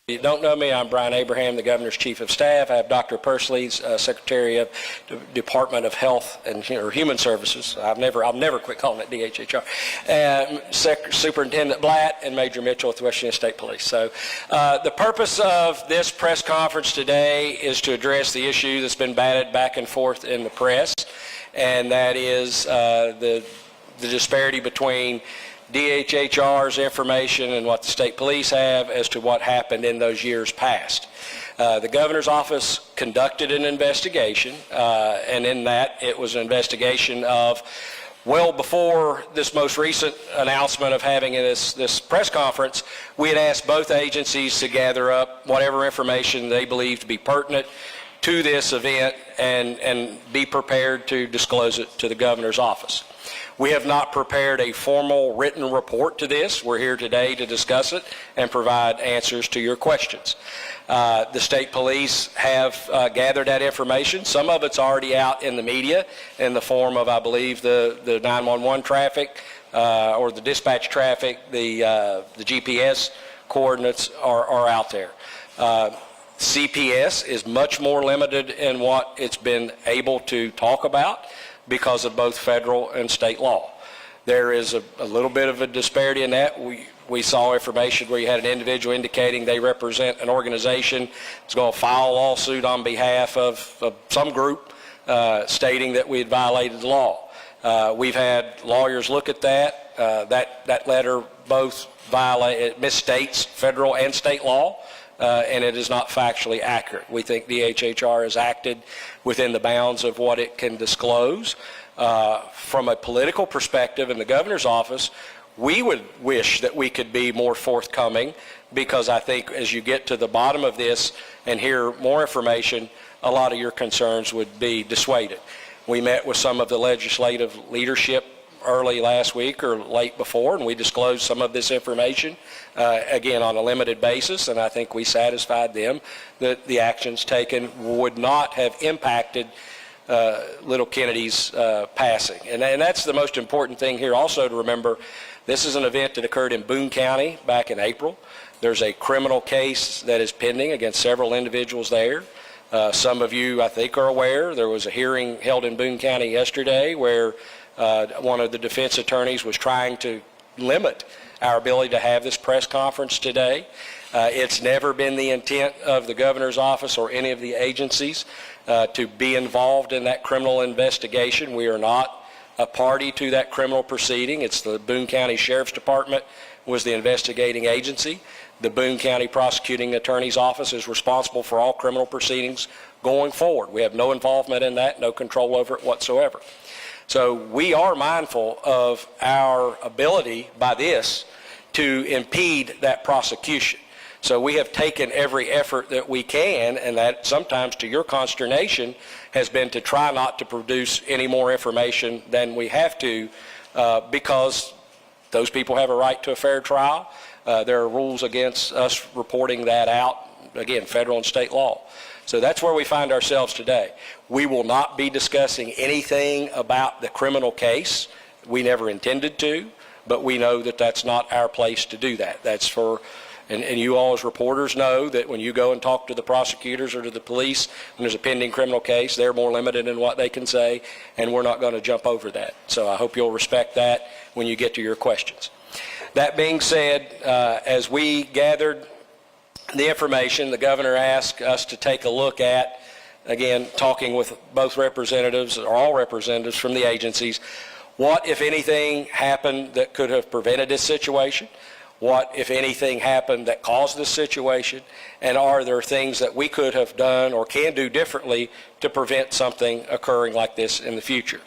You don't know me, I'm Brian Abraham, the Governor's Chief of Staff. I have Dr. Pursley, Secretary of the Department of Health and Human Services. I'll never quit calling it DHHR. Superintendent Blatt and Major Mitchell with the West Virginia State Police. So the purpose of this press conference today is to address the issue that's been batted back and forth in the press, and that is the disparity between DHHR's information and what the state police have as to what happened in those years past. The governor's office conducted an investigation, and in that it was an investigation of, well before this most recent announcement of having this press conference, we had asked both agencies to gather up whatever information they believed to be pertinent to this event and be prepared to disclose it to the governor's office. We have not prepared a formal written report to this. We're here today to discuss it and provide answers to your questions. The state police have gathered that information. Some of it's already out in the media in the form of, I believe, the 911 traffic or the dispatch traffic. The GPS coordinates are out there. CPS is much more limited in what it's been able to talk about because of both federal and state law. There is a little bit of a disparity in that. We saw information where you had an individual indicating they represent an organization that's going to file a lawsuit on behalf of some group stating that we had violated the law. We've had lawyers look at that. That letter both misstates federal and state law. And it is not factually accurate. We think DHHR has acted within the bounds of what it can disclose. From a political perspective in the governor's office, we would wish that we could be more forthcoming, because I think as you get to the bottom of this and hear more information, a lot of your concerns would be dissuaded. We met with some of the legislative leadership early last week or late before, and we disclosed some of this information, again, on a limited basis, and I think we satisfied them that the actions taken would not have impacted little Kyneddi's passing. And that's the most important thing here also to remember. This is an event that occurred in Boone County back in April. There's a criminal case that is pending against several individuals there. Some of you, I think, are aware there was a hearing held in Boone County yesterday where one of the defense attorneys was trying to limit our ability to have this press conference today. It's never been the intent of the governor's office or any of the agencies to be involved in that criminal investigation. We are not a party to that criminal proceeding. It's the Boone County Sheriff's Department was the investigating agency. The Boone County Prosecuting Attorney's Office is responsible for all criminal proceedings going forward. We have no involvement in that, no control over it whatsoever. So we are mindful of our ability by this to impede that prosecution. So we have taken every effort that we can, and that sometimes to your consternation has been to try not to produce any more information than we have to, because those people have a right to a fair trial. There are rules against us reporting that out, again, federal and state law. So that's where we find ourselves today. We will not be discussing anything about the criminal case. We never intended to, but we know that that's not our place to do that. That's for, and you all as reporters know that when you go and talk to the prosecutors or to the police when there's a pending criminal case, they're more limited in what they can say, and we're not going to jump over that. So I hope you'll respect that when you get to your questions. That being said, as we gathered the information, the governor asked us to take a look at, again, talking with both representatives or all representatives from the agencies, what, if anything, happened that could have prevented this situation? What, if anything, happened that caused this situation? And are there things that we could have done or can do differently to prevent something occurring like this in the future?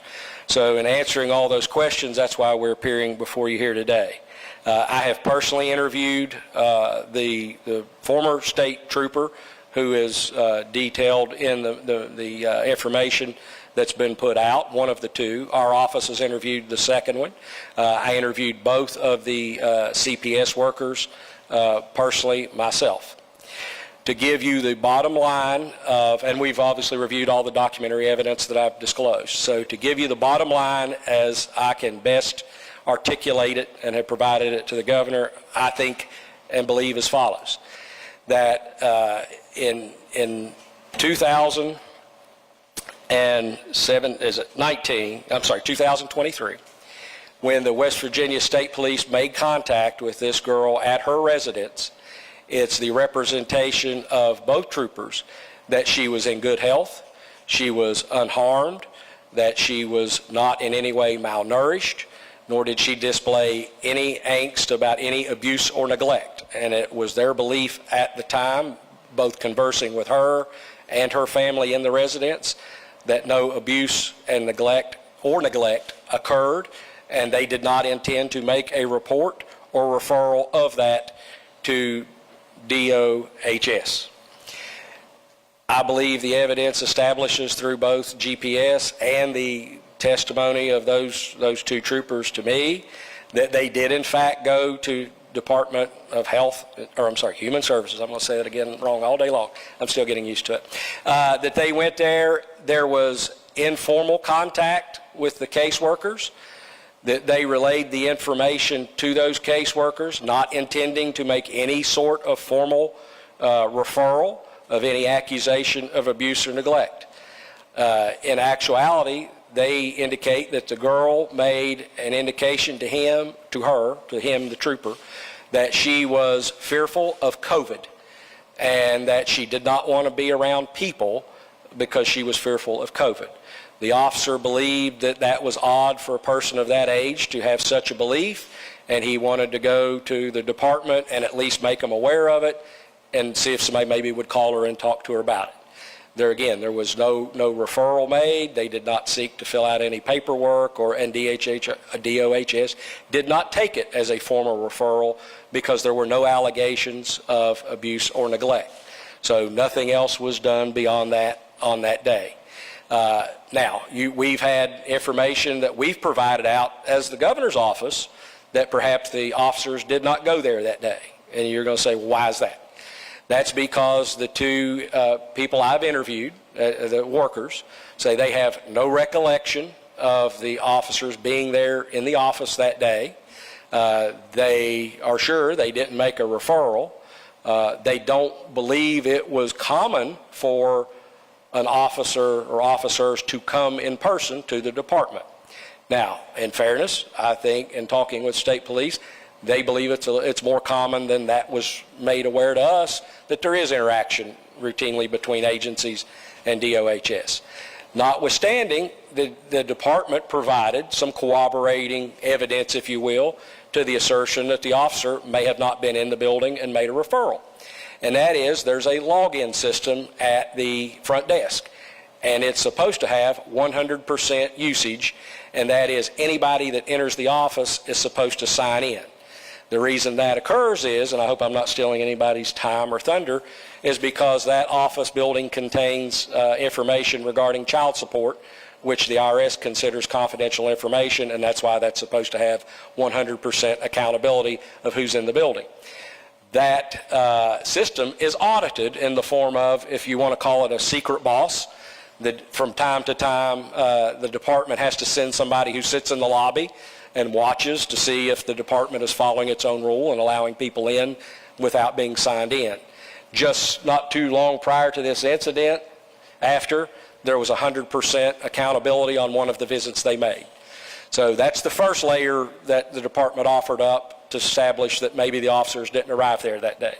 So in answering all those questions, that's why we're appearing before you here today. I have personally interviewed the former state trooper who is detailed in the information that's been put out, one of the two. Our office has interviewed the second one. I interviewed both of the CPS workers personally myself. To give you the bottom line of, and we've obviously reviewed all the documentary evidence that I've disclosed, so to give you the bottom line as I can best articulate it and have provided it to the governor, I think and believe as follows. that in 2023, when the West Virginia State Police made contact with this girl at her residence, it's the representation of both troopers that she was in good health, she was unharmed, that she was not in any way malnourished, nor did she display any angst about any abuse or neglect. And it was their belief at the time, both conversing with her and her family in the residence, that no abuse and neglect occurred, and they did not intend to make a report or referral of that to DOHS. I believe the evidence establishes through both GPS and the testimony of those two troopers to me that they did in fact go to Department of Human Services. I'm going to say it again wrong all day long. I'm still getting used to it. That they went there. There was informal contact with the caseworkers, that they relayed the information to those caseworkers, not intending to make any sort of formal referral of any accusation of abuse or neglect. In actuality, they indicate that the girl made an indication to him, the trooper, that she was fearful of COVID and that she did not want to be around people because she was fearful of COVID. The officer believed that that was odd for a person of that age to have such a belief, and he wanted to go to the department and at least make them aware of it and see if somebody maybe would call her and talk to her about it. There was no referral made. They did not seek to fill out any paperwork, and DOHS did not take it as a formal referral because there were no allegations of abuse or neglect. So nothing else was done beyond that on that day. Now, we've had information that we've provided out as the governor's office that perhaps the officers did not go there that day. And you're going to say, well, why is that? That's because the two people I've interviewed, the workers, say they have no recollection of the officers being there in the office that day. They are sure they didn't make a referral. They don't believe it was common for an officer or officers to come in person to the department. Now, in fairness, I think in talking with state police, they believe it's more common than that was made aware to us, that there is interaction routinely between agencies and DOHS. Notwithstanding, the department provided some corroborating evidence, if you will, to the assertion that the officer may have not been in the building and made a referral. And that is, there's a login system at the front desk, and it's supposed to have 100% usage, and that is anybody that enters the office is supposed to sign in. The reason that occurs is, and I hope I'm not stealing anybody's time or thunder, is because that office building contains information regarding child support, which the IRS considers confidential information, and that's why that's supposed to have 100% accountability of who's in the building. That system is audited in the form of, if you want to call it a secret boss, that from time to time the department has to send somebody who sits in the lobby and watches to see if the department is following its own rule and allowing people in without being signed in. Just not too long prior to this incident, there was 100% accountability on one of the visits they made. So that's the first layer that the department offered up to establish that maybe the officers didn't arrive there that day.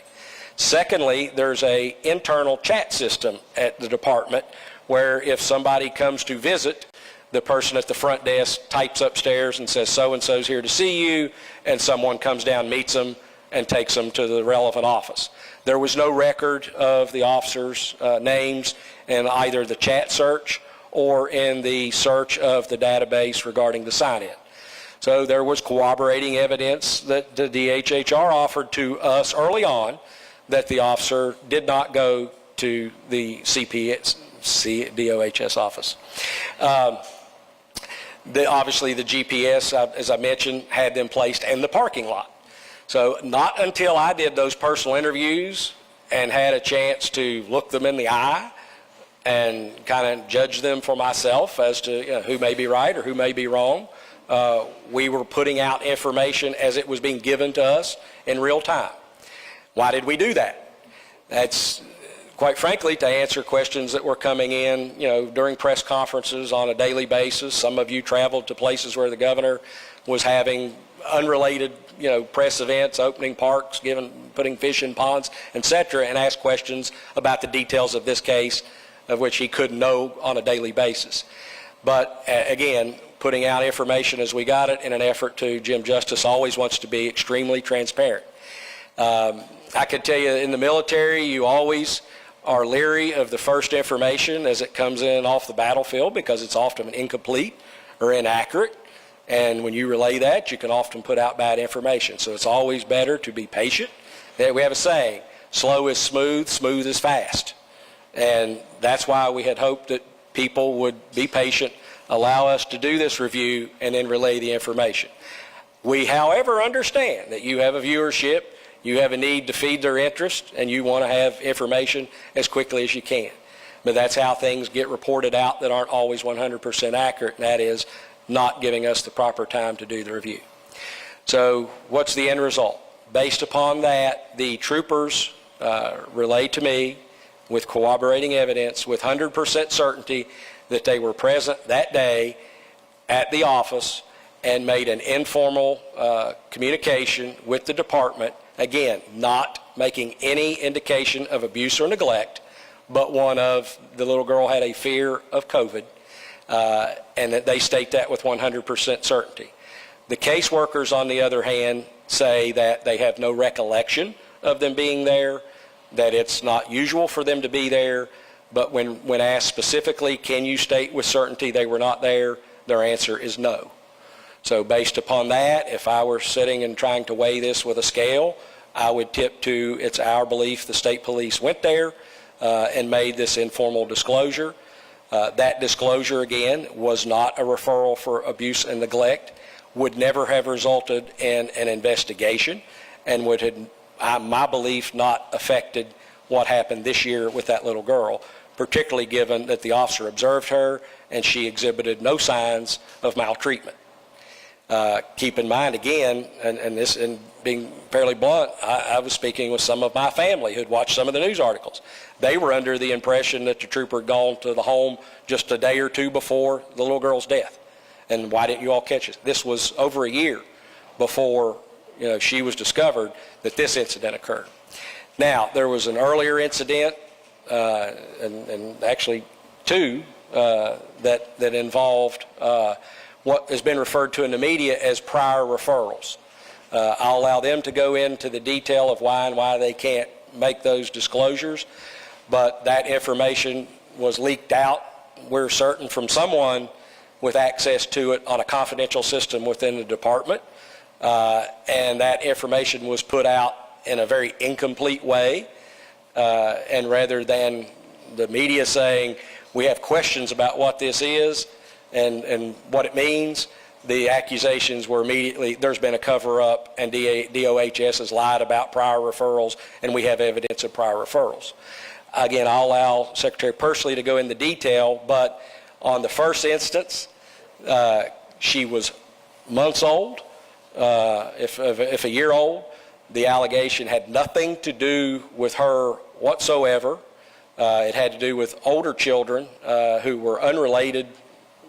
Secondly, there's an internal chat system at the department where if somebody comes to visit, the person at the front desk types upstairs and says, so-and-so's here to see you, and someone comes down, meets them, and takes them to the relevant office. There was no record of the officers' names in either the chat search or in the search of the database regarding the sign-in. So there was corroborating evidence that the DHHR offered to us early on that the officer did not go to the DOHS office. Obviously, the GPS, as I mentioned, had them placed in the parking lot. So not until I did those personal interviews and had a chance to look them in the eye and kind of judge them for myself as to who may be right or who may be wrong, we were putting out information as it was being given to us in real time. Why did we do that? That's, quite frankly, to answer questions that were coming in, during press conferences on a daily basis. Some of you traveled to places where the governor was having unrelated, press events, opening parks, putting fish in ponds, etc., and asked questions about the details of this case, of which he couldn't know on a daily basis. But again, putting out information as we got it in an effort to, Jim Justice always wants to be extremely transparent. I could tell you in the military, you always are leery of the first information as it comes in off the battlefield because it's often incomplete or inaccurate. And when you relay that, you can often put out bad information. So it's always better to be patient. We have a saying, slow is smooth, smooth is fast. And that's why we had hoped that people would be patient, allow us to do this review, and then relay the information. We, however, understand that you have a viewership, you have a need to feed their interest, and you want to have information as quickly as you can. But that's how things get reported out that aren't always 100% accurate, and that is not giving us the proper time to do the review. So what's the end result? Based upon that, the troopers relayed to me with corroborating evidence with 100% certainty that they were present that day at the office and made an informal communication with the department, again, not making any indication of abuse or neglect, but one of the little girl had a fear of COVID, and that they state that with 100% certainty. The caseworkers, on the other hand, say that they have no recollection of them being there, that it's not usual for them to be there, but when asked specifically, can you state with certainty they were not there, their answer is no. So based upon that, if I were sitting and trying to weigh this with a scale, I would tip to it's our belief the state police went there and made this informal disclosure. That disclosure, again, was not a referral for abuse and neglect, would never have resulted in an investigation, and would have, my belief, not affected what happened this year with that little girl, particularly given that the officer observed her and she exhibited no signs of maltreatment. Keep in mind, again, and being fairly blunt, I was speaking with some of my family who'd watched some of the news articles. They were under the impression that the trooper had gone to the home just a day or two before the little girl's death. And why didn't you all catch it? This was over a year before she was discovered that this incident occurred. Now, there was an earlier incident, and actually two, that involved what has been referred to in the media as prior referrals. I'll allow them to go into the detail of why they can't make those disclosures, but that information was leaked out, we're certain, from someone with access to it on a confidential system within the department, and that information was put out in a very incomplete way, and rather than the media saying, we have questions about what this is and what it means, the accusations were immediately, there's been a cover-up and DOHS has lied about prior referrals, and we have evidence of prior referrals. Again, I'll allow Secretary Pursley to go into detail, but on the first instance, she was months old, if a year old. The allegation had nothing to do with her whatsoever. It had to do with older children who were unrelated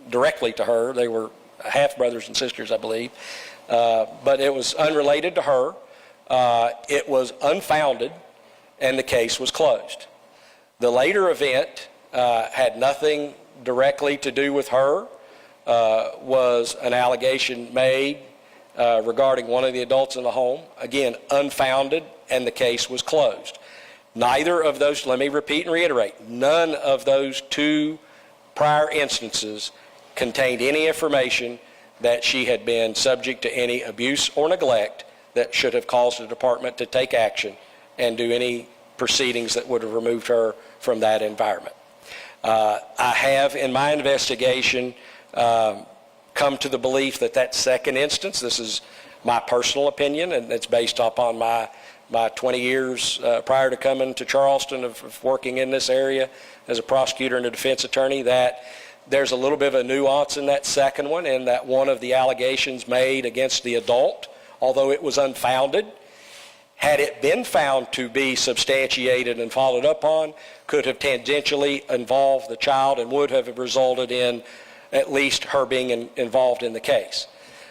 directly to her. They were half brothers and sisters, I believe. But it was unrelated to her. It was unfounded, and the case was closed. The later event had nothing directly to do with her. Was an allegation made regarding one of the adults in the home. Again, unfounded, and the case was closed. Neither of those, let me repeat and reiterate, none of those two prior instances contained any information that she had been subject to any abuse or neglect that should have caused the department to take action and do any proceedings that would have removed her from that environment. I have, in my investigation, come to the belief that that second instance, this is my personal opinion, and it's based upon my 20 years prior to coming to Charleston of working in this area as a prosecutor and a defense attorney, that there's a little bit of a nuance in that second one, in that one of the allegations made against the adult, although it was unfounded, had it been found to be substantiated and followed up on, could have tangentially involved the child and would have resulted in at least her being involved in the case.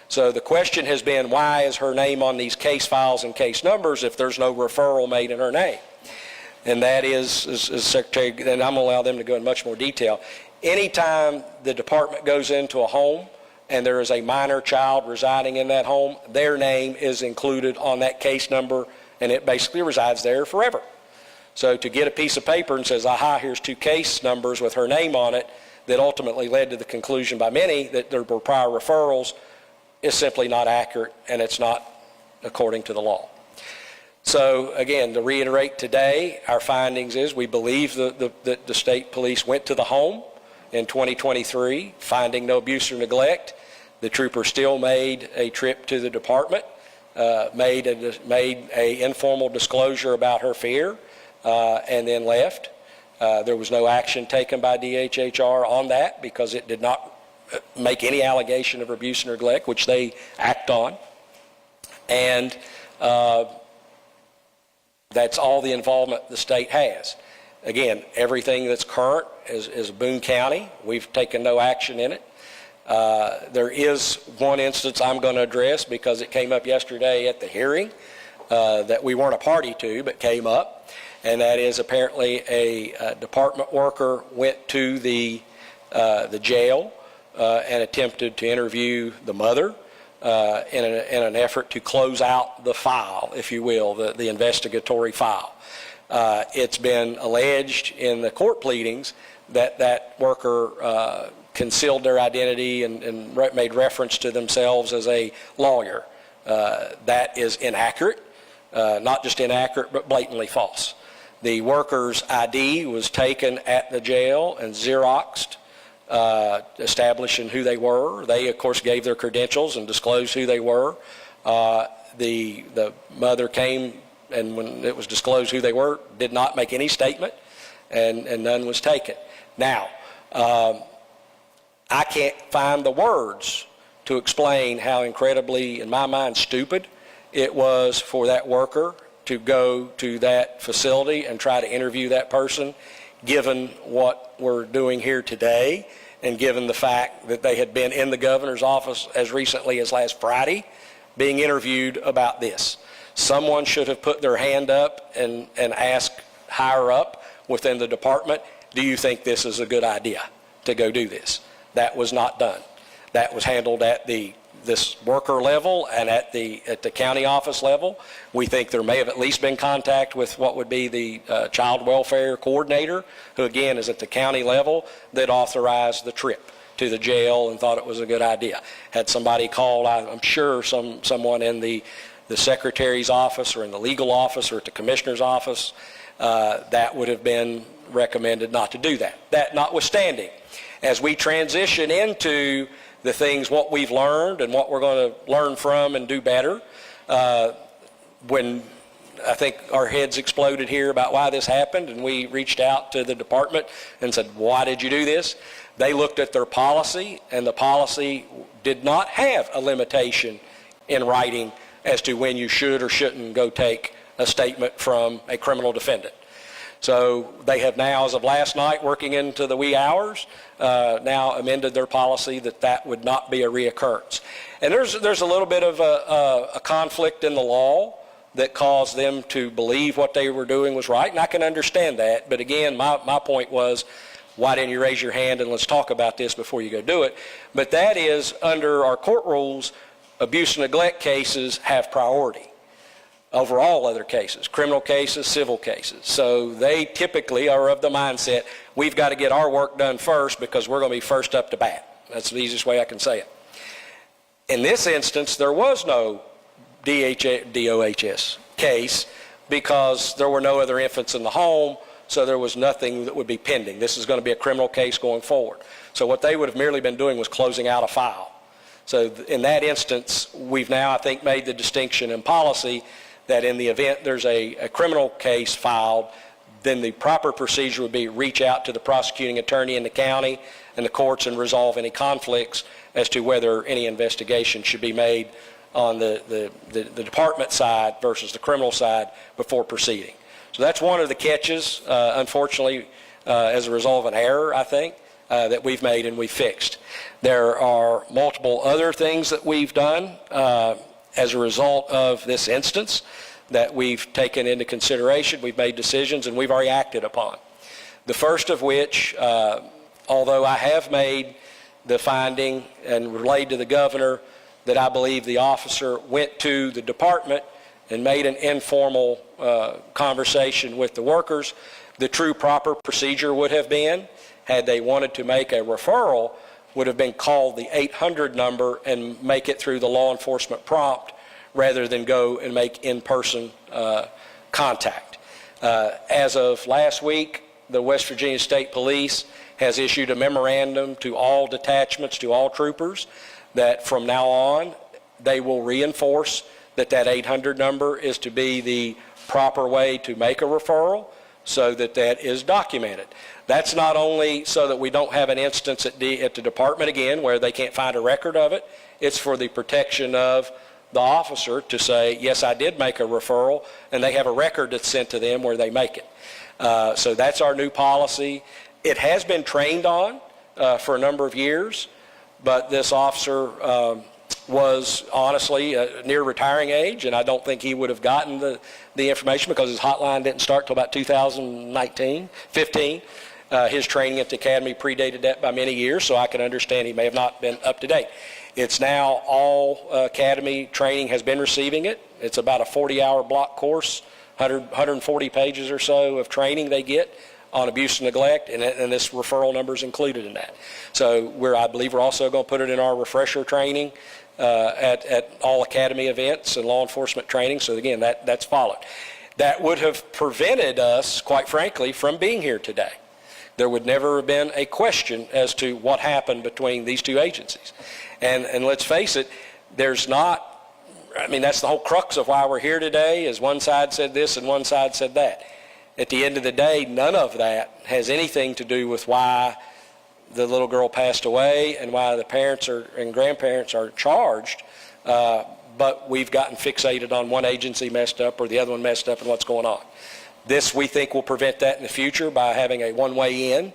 So the question has been, why is her name on these case files and case numbers if there's no referral made in her name? And that is Secretary, and I'm going to allow them to go in much more detail. Anytime the department goes into a home and there is a minor child residing in that home, their name is included on that case number, and it basically resides there forever. So to get a piece of paper and says, aha, here's 2 case numbers with her name on it, that ultimately led to the conclusion by many that there were prior referrals, is simply not accurate, and it's not according to the law. So again, to reiterate today, our findings is we believe that the state police went to the home in 2023, finding no abuse or neglect. The trooper still made a trip to the department, made a informal disclosure about her fear, and then left. There was no action taken by DHHR on that because it did not make any allegation of abuse or neglect, which they act on. And that's all the involvement the state has. Again, everything that's current is Boone County. We've taken no action in it. There is one instance I'm going to address because it came up yesterday at the hearing that we weren't a party to, but came up, and that is apparently a department worker went to the jail and attempted to interview the mother in an effort to close out the file, if you will, the investigatory file. It's been alleged in the court pleadings that that worker concealed their identity and made reference to themselves as a lawyer. That is inaccurate, not just inaccurate, but blatantly false. The worker's ID was taken at the jail and Xeroxed, establishing who they were. They, of course, gave their credentials and disclosed who they were. The mother came, and when it was disclosed who they were, did not make any statement, and none was taken. Now, I can't find the words to explain how incredibly, in my mind, stupid it was for that worker to go to that facility and try to interview that person, given what we're doing here today, and given the fact that they had been in the governor's office as recently as last Friday being interviewed about this. Someone should have put their hand up and asked higher up within the department, do you think this is a good idea to go do this? That was not done. That was handled at this worker level and at the county office level. We think there may have at least been contact with what would be the child welfare coordinator, who again is at the county level, that authorized the trip to the jail and thought it was a good idea. Had somebody called, I'm sure someone in the secretary's office or in the legal office or at the commissioner's office, that would have been recommended not to do that. That notwithstanding, as we transition into the things, what we've learned and what we're going to learn from and do better, when I think our heads exploded here about why this happened and we reached out to the department and said, why did you do this? They looked at their policy, and the policy did not have a limitation in writing as to when you should or shouldn't go take a statement from a criminal defendant. So they have now, as of last night, working into the wee hours, now amended their policy that would not be a reoccurrence. And there's a little bit of a conflict in the law that caused them to believe what they were doing was right, and I can understand that. But again, my point was, why didn't you raise your hand and let's talk about this before you go do it? But that is, under our court rules, abuse and neglect cases have priority over all other cases, criminal cases, civil cases. So they typically are of the mindset, we've got to get our work done first because we're going to be first up to bat. That's the easiest way I can say it. In this instance, there was no DOHS case because there were no other infants in the home, so there was nothing that would be pending. This is going to be a criminal case going forward. So what they would have merely been doing was closing out a file. So in that instance, we've now, I think, made the distinction in policy that in the event there's a criminal case filed, then the proper procedure would be reach out to the prosecuting attorney in the county and the courts and resolve any conflicts as to whether any investigation should be made on the department side versus the criminal side before proceeding. So that's one of the catches, unfortunately, as a result of an error, I think, that we've made and we fixed. There are multiple other things that we've done as a result of this instance that we've taken into consideration. We've made decisions and we've already acted upon. The first of which, although I have made the finding and relayed to the governor that I believe the officer went to the department and made an informal conversation with the workers, the true proper procedure would have been, had they wanted to make a referral, would have been called the 800 number and make it through the law enforcement prompt rather than go and make in-person contact. As of last week, the West Virginia State Police has issued a memorandum to all detachments, to all troopers, that from now on they will reinforce that that 800 number is to be the proper way to make a referral so that that is documented. That's not only so that we don't have an instance at the department again where they can't find a record of it, it's for the protection of the officer to say, yes, I did make a referral, and they have a record that's sent to them where they make it. So that's our new policy. It has been trained on for a number of years, but this officer was honestly near retiring age, and I don't think he would have gotten the information because his hotline didn't start till about 2015. His training at the academy predated that by many years, so I can understand he may have not been up to date. It's now all academy training has been receiving it. It's about a 40-hour block course, 140 pages or so of training they get on abuse and neglect, and this referral number is included in that. So I believe we're also going to put it in our refresher training at all academy events and law enforcement training. So again, that's followed. That would have prevented us, quite frankly, from being here today. There would never have been a question as to what happened between these two agencies. And let's face it, there's not, I mean, that's the whole crux of why we're here today, is one side said this and one side said that. At the end of the day, none of that has anything to do with why the little girl passed away and why the parents and grandparents are charged, but we've gotten fixated on one agency messed up or the other one messed up and what's going on. This, we think, will prevent that in the future by having a one-way in,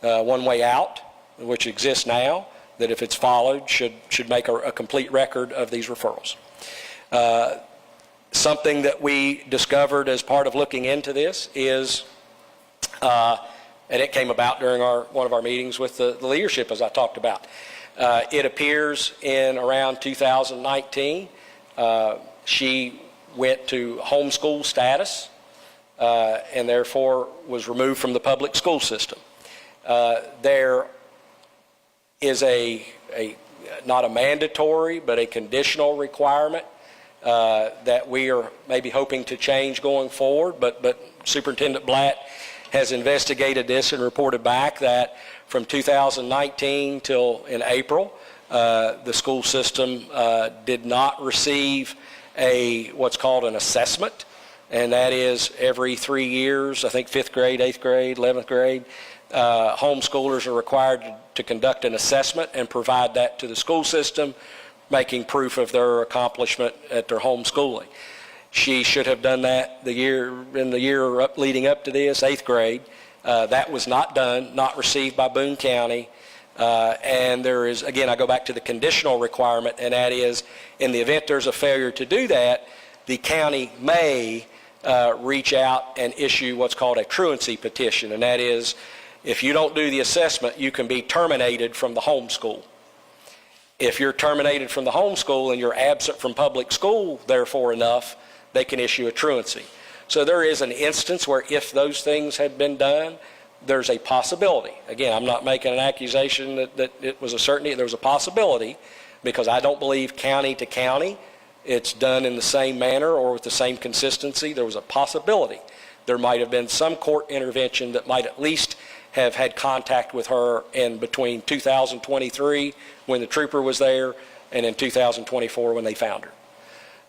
one-way out, which exists now, that if it's followed should make a complete record of these referrals. Something that we discovered as part of looking into this is, and it came about during one of our meetings with the leadership, as I talked about. It appears in around 2019, she went to homeschool status and therefore was removed from the public school system. There is not a mandatory, but a conditional requirement that we are maybe hoping to change going forward, but Superintendent Blatt has investigated this and reported back that from 2019 till in April, the school system did not receive what's called an assessment, and that is every 3 years, I think 5th grade, 8th grade, 11th grade, homeschoolers are required to conduct an assessment and provide that to the school system, making proof of their accomplishment at their homeschooling. She should have done that in the year leading up to this, 8th grade. That was not done, not received by Boone County. And there is, again, I go back to the conditional requirement, and that is in the event there's a failure to do that, the county may reach out and issue what's called a truancy petition, and that is if you don't do the assessment, you can be terminated from the homeschool. If you're terminated from the homeschool and you're absent from public school, therefore enough, they can issue a truancy. So there is an instance where if those things had been done, there's a possibility. Again, I'm not making an accusation that it was a certainty. There was a possibility, because I don't believe county to county it's done in the same manner or with the same consistency. There was a possibility there might have been some court intervention that might at least have had contact with her in between 2023 when the trooper was there and in 2024 when they found her.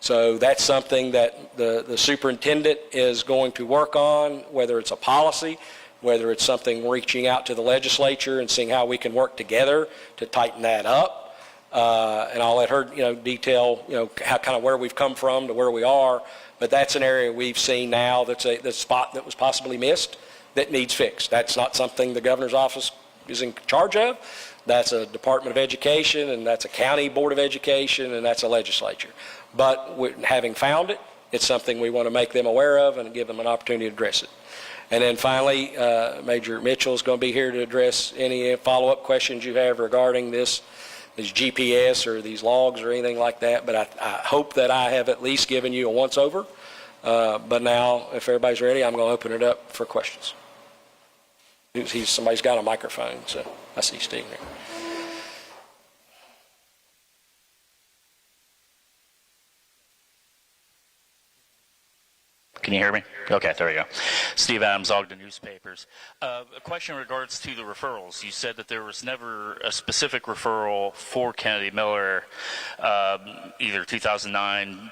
So that's something that the superintendent is going to work on, whether it's a policy, whether it's something reaching out to the legislature and seeing how we can work together to tighten that up. and I'll let her, detail, how kind of where we've come from to where we are. But that's an area we've seen now that's the spot that was possibly missed that needs fixed. That's not something the governor's office is in charge of. That's a Department of Education, and that's a county board of education, and that's a legislature. But having found it, it's something we want to make them aware of and give them an opportunity to address it. And then finally, Major Mitchell is going to be here to address any follow-up questions you have regarding these GPS or these logs or anything like that. But I hope that I have at least given you a once-over. But now, if everybody's ready, I'm going to open it up for questions. Somebody's got a microphone, so I see Steve there. Can you hear me? Okay, there we go. Steve Adams, Ogden Newspapers. A question in regards to the referrals. You said that there was never a specific referral for Kyneddi Miller, either 2009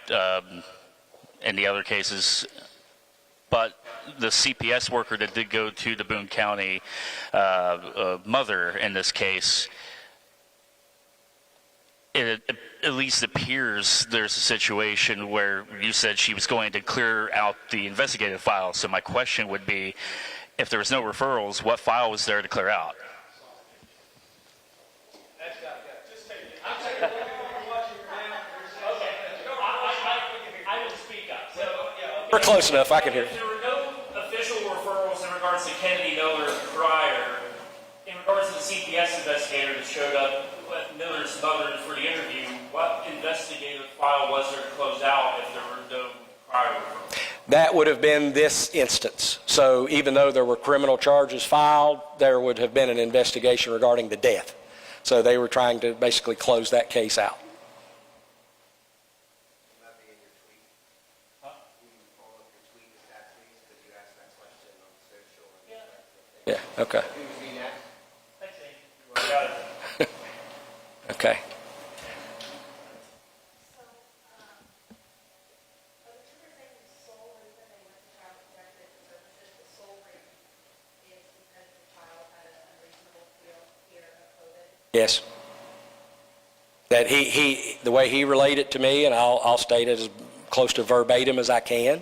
and the other cases, but the CPS worker that did go to the Boone County mother in this case, it at least appears there's a situation where you said she was going to clear out the investigative file. So my question would be, if there was no referrals, what file was there to clear out? We're close enough. I can hear you. There were no official referrals in regards to Kyneddi Miller prior. In regards to the CPS investigator that showed up with Miller's mother for the interview, what investigative file was there to close out if there were no prior referrals? That would have been this instance. So even though there were criminal charges filed, there would have been an investigation regarding the death. So they were trying to basically close that case out. Yeah, okay. Okay. Yes. That the way he relayed it to me, and I'll state it as close to verbatim as I can,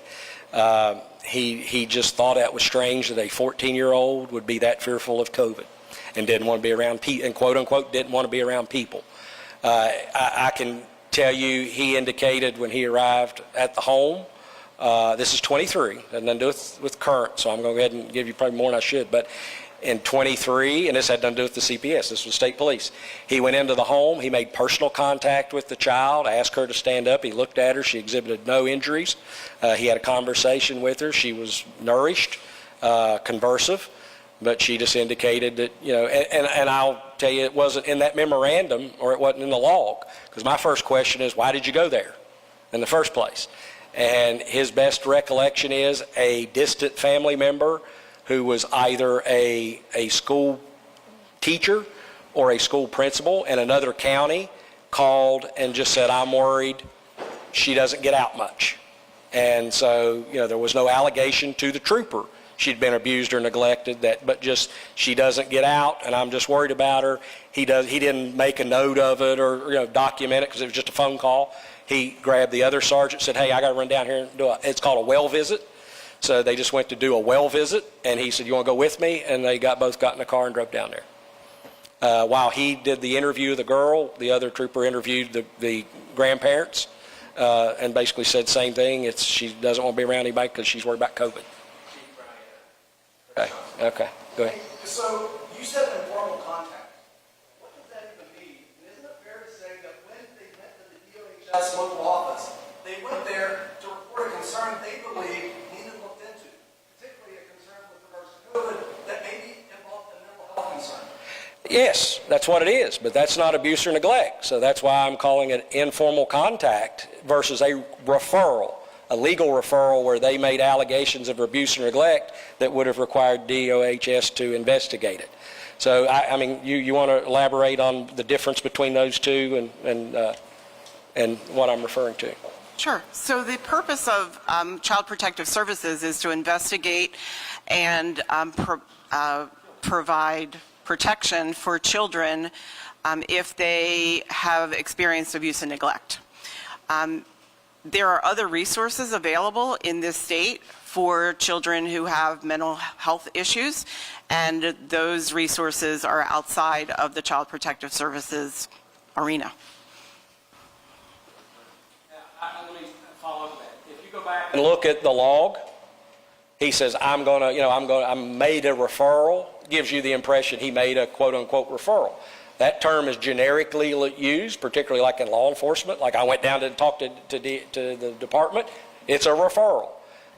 he just thought that was strange that a 14-year-old would be that fearful of COVID and didn't want to be around people, and quote unquote didn't want to be around people. I can tell you he indicated when he arrived at the home, this is 23, had nothing to do with current, so I'm going to go ahead and give you probably more than I should, but in 23, and this had nothing to do with the CPS, this was state police. He went into the home, he made personal contact with the child, asked her to stand up, he looked at her, she exhibited no injuries. He had a conversation with her, she was nourished, conversive, but she just indicated that, and I'll tell you, it wasn't in that memorandum or it wasn't in the log, because my first question is, why did you go there in the first place? And his best recollection is a distant family member who was either a school teacher or a school principal in another county called and just said, I'm worried she doesn't get out much. And so, there was no allegation to the trooper she'd been abused or neglected, but just she doesn't get out and I'm just worried about her. He didn't make a note of it or document it because it was just a phone call. He grabbed the other sergeant, said, hey, I got to run down here and it's called a well visit. So they just went to do a well visit, and he said, you want to go with me? And they both got in the car and drove down there. While he did the interview of the girl, the other trooper interviewed the grandparents and basically said the same thing. She doesn't want to be around anybody because she's worried about COVID. Okay, go ahead. So you said informal contact. What does that even mean? Isn't it fair to say that when they met with the DOHS local office, they went there to report a concern they believe needed looked into, particularly a concern with regards to COVID that maybe involved a mental health concern? Yes, that's what it is, but that's not abuse or neglect. So that's why I'm calling it informal contact versus a referral, a legal referral where they made allegations of abuse or neglect that would have required DOHS to investigate it. So, you want to elaborate on the difference between those two and what I'm referring to? Sure. So the purpose of Child Protective Services is to investigate and provide protection for children if they have experienced abuse and neglect. There are other resources available in this state for children who have mental health issues, and those resources are outside of the Child Protective Services arena. Let me follow up with that. If you go back and look at the log, he says, I made a referral, gives you the impression he made a quote-unquote referral. That term is generically used, particularly like in law enforcement. Like I went down to talk to the department. It's a referral.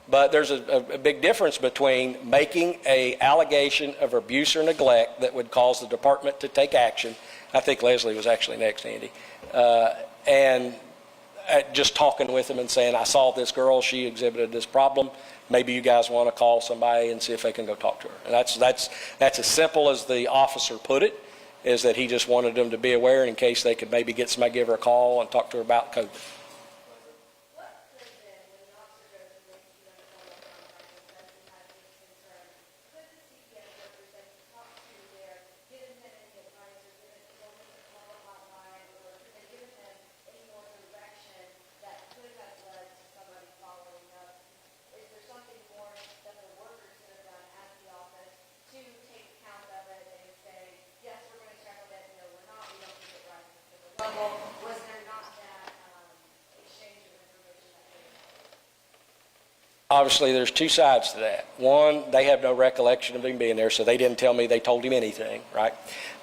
But there's a big difference between making an allegation of abuse or neglect that would cause the department to take action. I think Leslie was actually next, Andy. And just talking with him and saying, I saw this girl, she exhibited this problem. Maybe you guys want to call somebody and see if they can go talk to her. And that's as simple as the officer put it, is that he just wanted them to be aware in case they could maybe get somebody, give her a call and talk to her about COVID. Obviously, there's two sides to that. One, they have no recollection of him being there, so they didn't tell me they told him anything, right?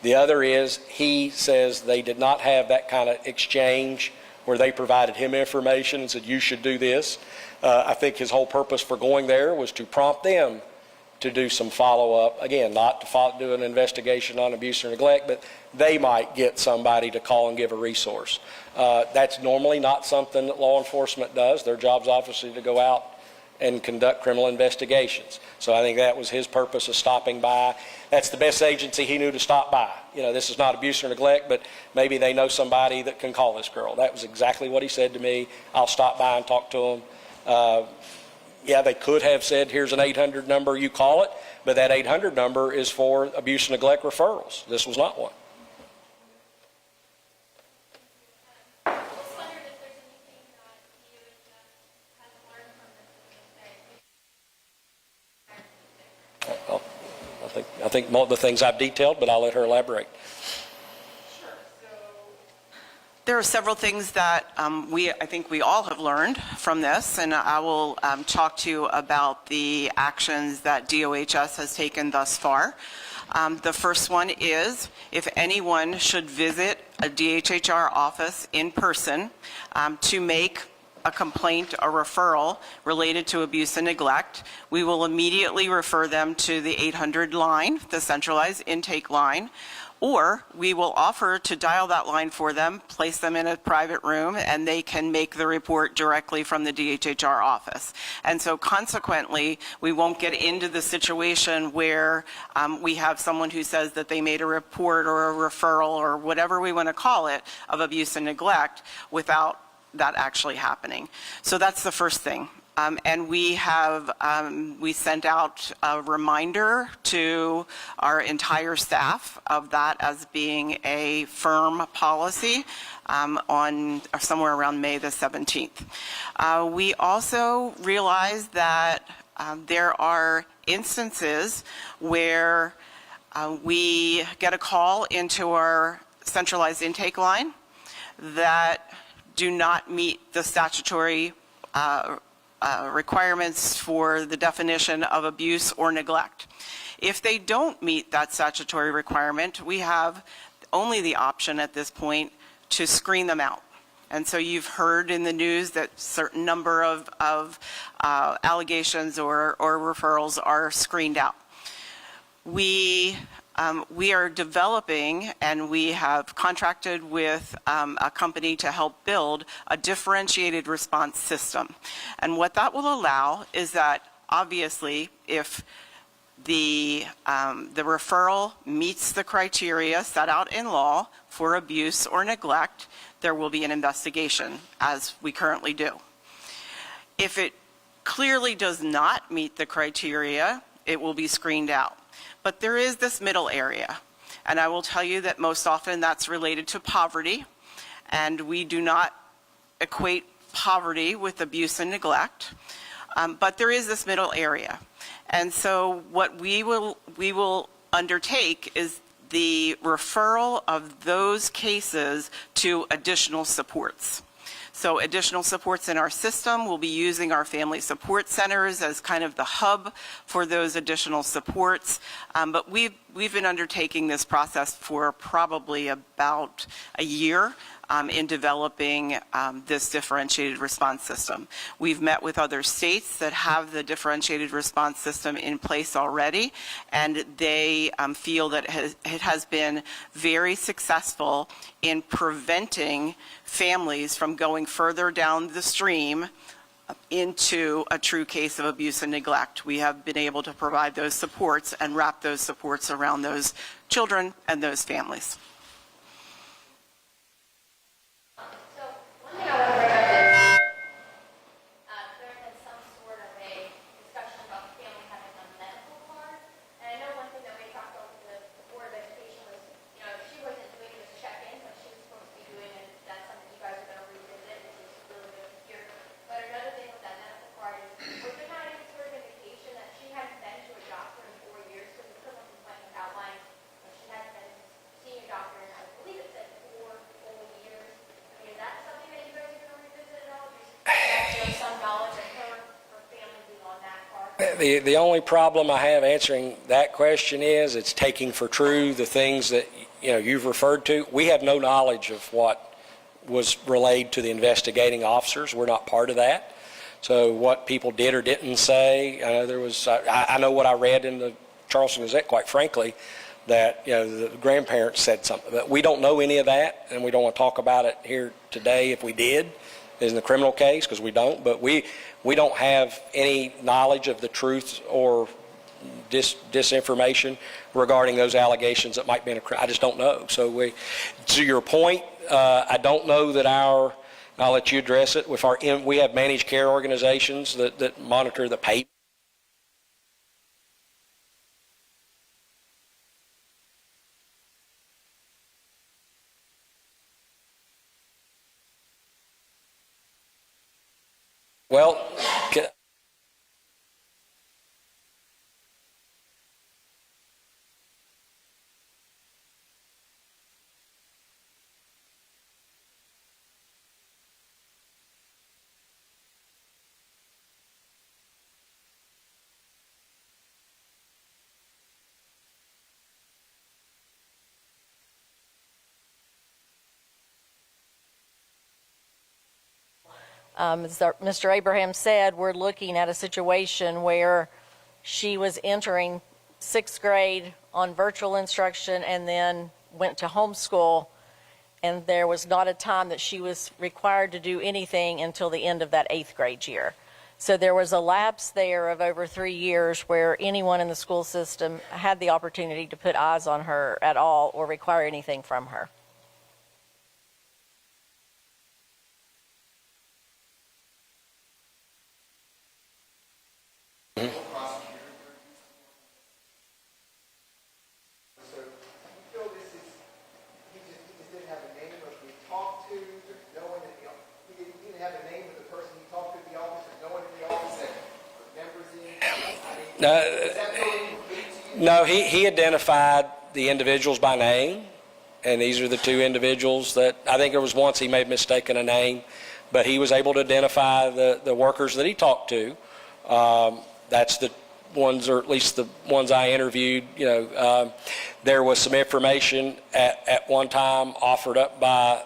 The other is he says they did not have that kind of exchange where they provided him information and said, you should do this. I think his whole purpose for going there was to prompt them to do some follow-up. Again, not to do an investigation on abuse or neglect, but they might get somebody to call and give a resource. That's normally not something that law enforcement does. Their job's obviously to go out and conduct criminal investigations. So I think that was his purpose of stopping by. That's the best agency he knew to stop by. You know, this is not abuse or neglect, but maybe they know somebody that can call this girl. That was exactly what he said to me. I'll stop by and talk to him. Yeah, they could have said, here's an 800 number, you call it, but that 800 number is for abuse and neglect referrals. This was not one. Well, I think more of the things I've detailed, but I'll let her elaborate. There are several things that I think we all have learned from this, and I will talk to you about the actions that DOHS has taken thus far. The first one is, if anyone should visit a DHHR office in person to make a complaint, a referral related to abuse and neglect, we will immediately refer them to the 800 line, the centralized intake line, or we will offer to dial that line for them, place them in a private room, and they can make the report directly from the DHHR office. And so consequently, we won't get into the situation where we have someone who says that they made a report or a referral or whatever we want to call it of abuse and neglect without that actually happening. So that's the first thing. And we sent out a reminder to our entire staff of that as being a firm policy on somewhere around May the 17th. We also realized that there are instances where we get a call into our centralized intake line that do not meet the statutory requirements for the definition of abuse or neglect. If they don't meet that statutory requirement, we have only the option at this point to screen them out. And so you've heard in the news that certain number of allegations or referrals are screened out. We are developing, and we have contracted with a company to help build a differentiated response system. And what that will allow is that, obviously, if the referral meets the criteria set out in law for abuse or neglect, there will be an investigation, as we currently do. If it clearly does not meet the criteria, it will be screened out. But there is this middle area. And I will tell you that most often that's related to poverty. And we do not equate poverty with abuse and neglect. But there is this middle area. And so what we will undertake is the referral of those cases to additional supports. So additional supports in our system, we'll be using our family support centers as kind of the hub for those additional supports. But we've been undertaking this process for probably about a year in developing this differentiated response system. We've met with other states that have the differentiated response system in place already, and they feel that it has been very successful in preventing families from going further down the stream into a true case of abuse and neglect. We have been able to provide those supports and wrap those supports around those children and those families. One thing I want to bring up is there's been some sort of a discussion about the family having a medical card. And I know one thing that we talked about with the Board of Education was, she wasn't doing this check-in, but she was supposed to be doing it. That's something you guys are going to revisit, which is really good to hear. But another thing with that medical card is, was there not any sort of indication that she hadn't been to a doctor in 4 years? Because the criminal complaint outlined that she hadn't been seeing a doctor in, I believe it said 4 full years. I mean, is that something that you guys are going to revisit at all? Just some knowledge of her family being on that part? The only problem I have answering that question is it's taking for true the things that you've referred to. We have no knowledge of what was relayed to the investigating officers. We're not part of that. So what people did or didn't say, I know what I read in the Charleston Gazette, quite frankly, that the grandparents said something. But we don't know any of that, and we don't want to talk about it here today. If we did, in the criminal case, because we don't, but we don't have any knowledge of the truth or disinformation regarding those allegations that might be in a crime. I just don't know. So to your point, I don't know that I'll let you address it. We have managed care organizations that monitor the pay. Well, As Mr. Abraham said, we're looking at a situation where she was entering 6th grade on virtual instruction and then went to homeschool, and there was not a time that she was required to do anything until the end of that 8th grade year. So there was a lapse there of over 3 years where anyone in the school system had the opportunity to put eyes on her at all or require anything from her. No, he identified the individuals by name, and these are the two individuals that I think there was once he may have mistaken a name, but he was able to identify the workers that he talked to. That's the ones, or at least the ones I interviewed. There was some information at one time offered up by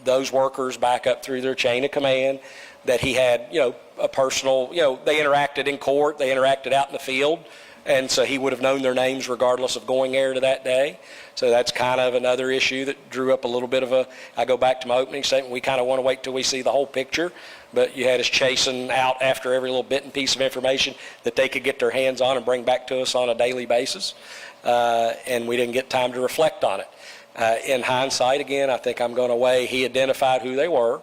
those workers back up through their chain of command that he had, a personal, they interacted in court, they interacted out in the field, and so he would have known their names regardless of going there to that day. So that's kind of another issue that drew up a little bit of I go back to my opening statement, we kind of want to wait till we see the whole picture, but you had us chasing out after every little bit and piece of information that they could get their hands on and bring back to us on a daily basis, and we didn't get time to reflect on it. In hindsight, again, I think I'm going to weigh, he identified who they were.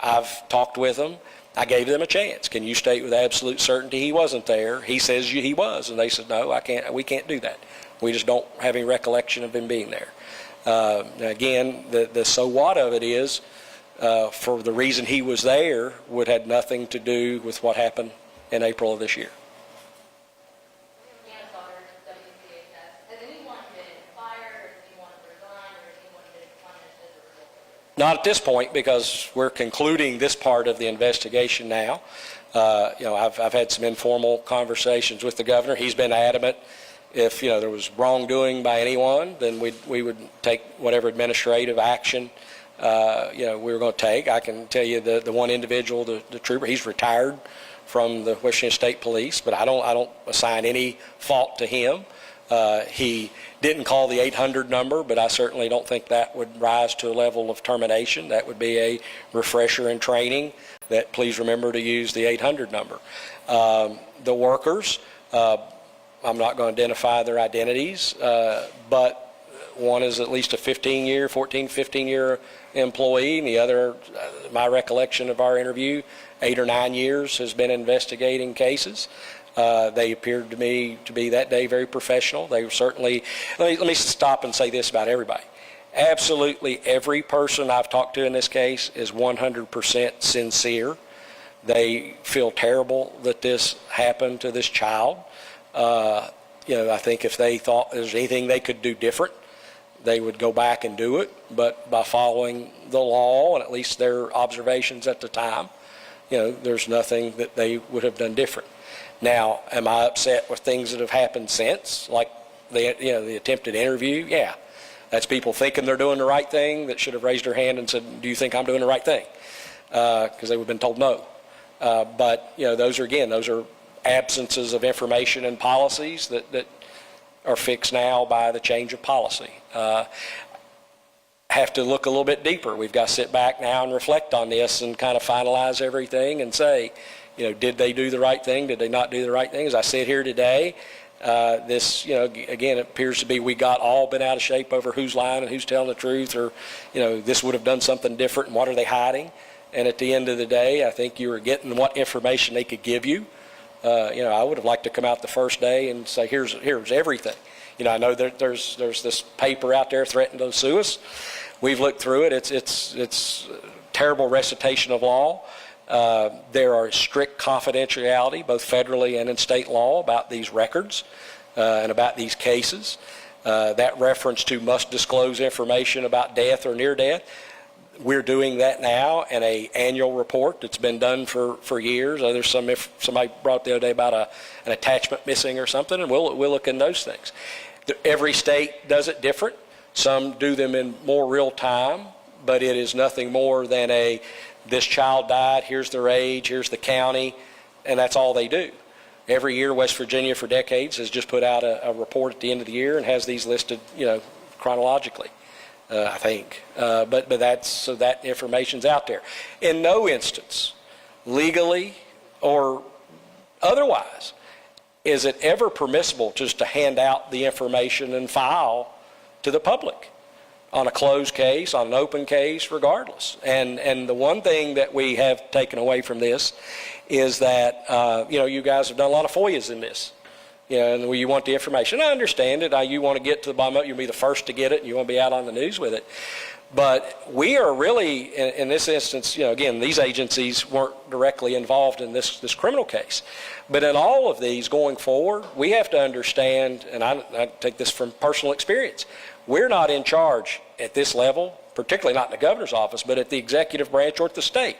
I've talked with them. I gave them a chance. Can you state with absolute certainty he wasn't there? He says he was, and they said, no, I can't. We can't do that. We just don't have any recollection of him being there. Again, the so what of it is, for the reason he was there would have nothing to do with what happened in April of this year. Has anyone been fired, or has anyone resigned, or has anyone been punished as a result of it? Not at this point, because we're concluding this part of the investigation now. I've had some informal conversations with the governor. He's been adamant. If there was wrongdoing by anyone, then we would take whatever administrative action we were going to take. I can tell you the one individual, the trooper, he's retired from the West Virginia State Police, but I don't assign any fault to him. He didn't call the 800 number, but I certainly don't think that would rise to a level of termination. That would be a refresher in training that please remember to use the 800 number. The workers, I'm not going to identify their identities, but one is at least a 15-year employee, and the other, my recollection of our interview, 8 or 9 years has been investigating cases. They appeared to me to be that day very professional. They were certainly, let me stop and say this about everybody. Absolutely every person I've talked to in this case is 100% sincere. They feel terrible that this happened to this child. I think if they thought there's anything they could do different, they would go back and do it. But by following the law and at least their observations at the time, there's nothing that they would have done different. Now, am I upset with things that have happened since, like the attempted interview? Yeah, that's people thinking they're doing the right thing that should have raised their hand and said, "Do you think I'm doing the right thing?" Because they would have been told no. But those are absences of information and policies that are fixed now by the change of policy. Have to look a little bit deeper. We've got to sit back now and reflect on this and kind of finalize everything and say, did they do the right thing? Did they not do the right thing? As I sit here today, this, again, it appears to be we got all been out of shape over who's lying and who's telling the truth, or, this would have done something different, and what are they hiding? And at the end of the day, I think you were getting what information they could give you. I would have liked to come out the first day and say, here's everything. I know that there's this paper out there threatening to sue us. We've looked through it. It's terrible recitation of law. There are strict confidentiality, both federally and in state law, about these records and about these cases. That reference to must disclose information about death or near death. We're doing that now in an annual report that's been done for years. There's somebody brought up the other day about an attachment missing or something, and we'll look in those things. Every state does it different. Some do them in more real time, but it is nothing more than this child died, here's their age, here's the county, and that's all they do. Every year, West Virginia for decades has just put out a report at the end of the year and has these listed, chronologically. I think, but so that information's out there. In no instance, legally or otherwise, is it ever permissible just to hand out the information and file to the public on a closed case, on an open case, regardless. And the one thing that we have taken away from this is that you guys have done a lot of FOIAs in this. And you want the information. I understand it. You want to get to the bottom of it. You'll be the first to get it, and you want to be out on the news with it. But we are really, in this instance, again, these agencies weren't directly involved in this criminal case. But in all of these going forward, we have to understand, and I take this from personal experience, we're not in charge at this level, particularly not in the governor's office, but at the executive branch or at the state.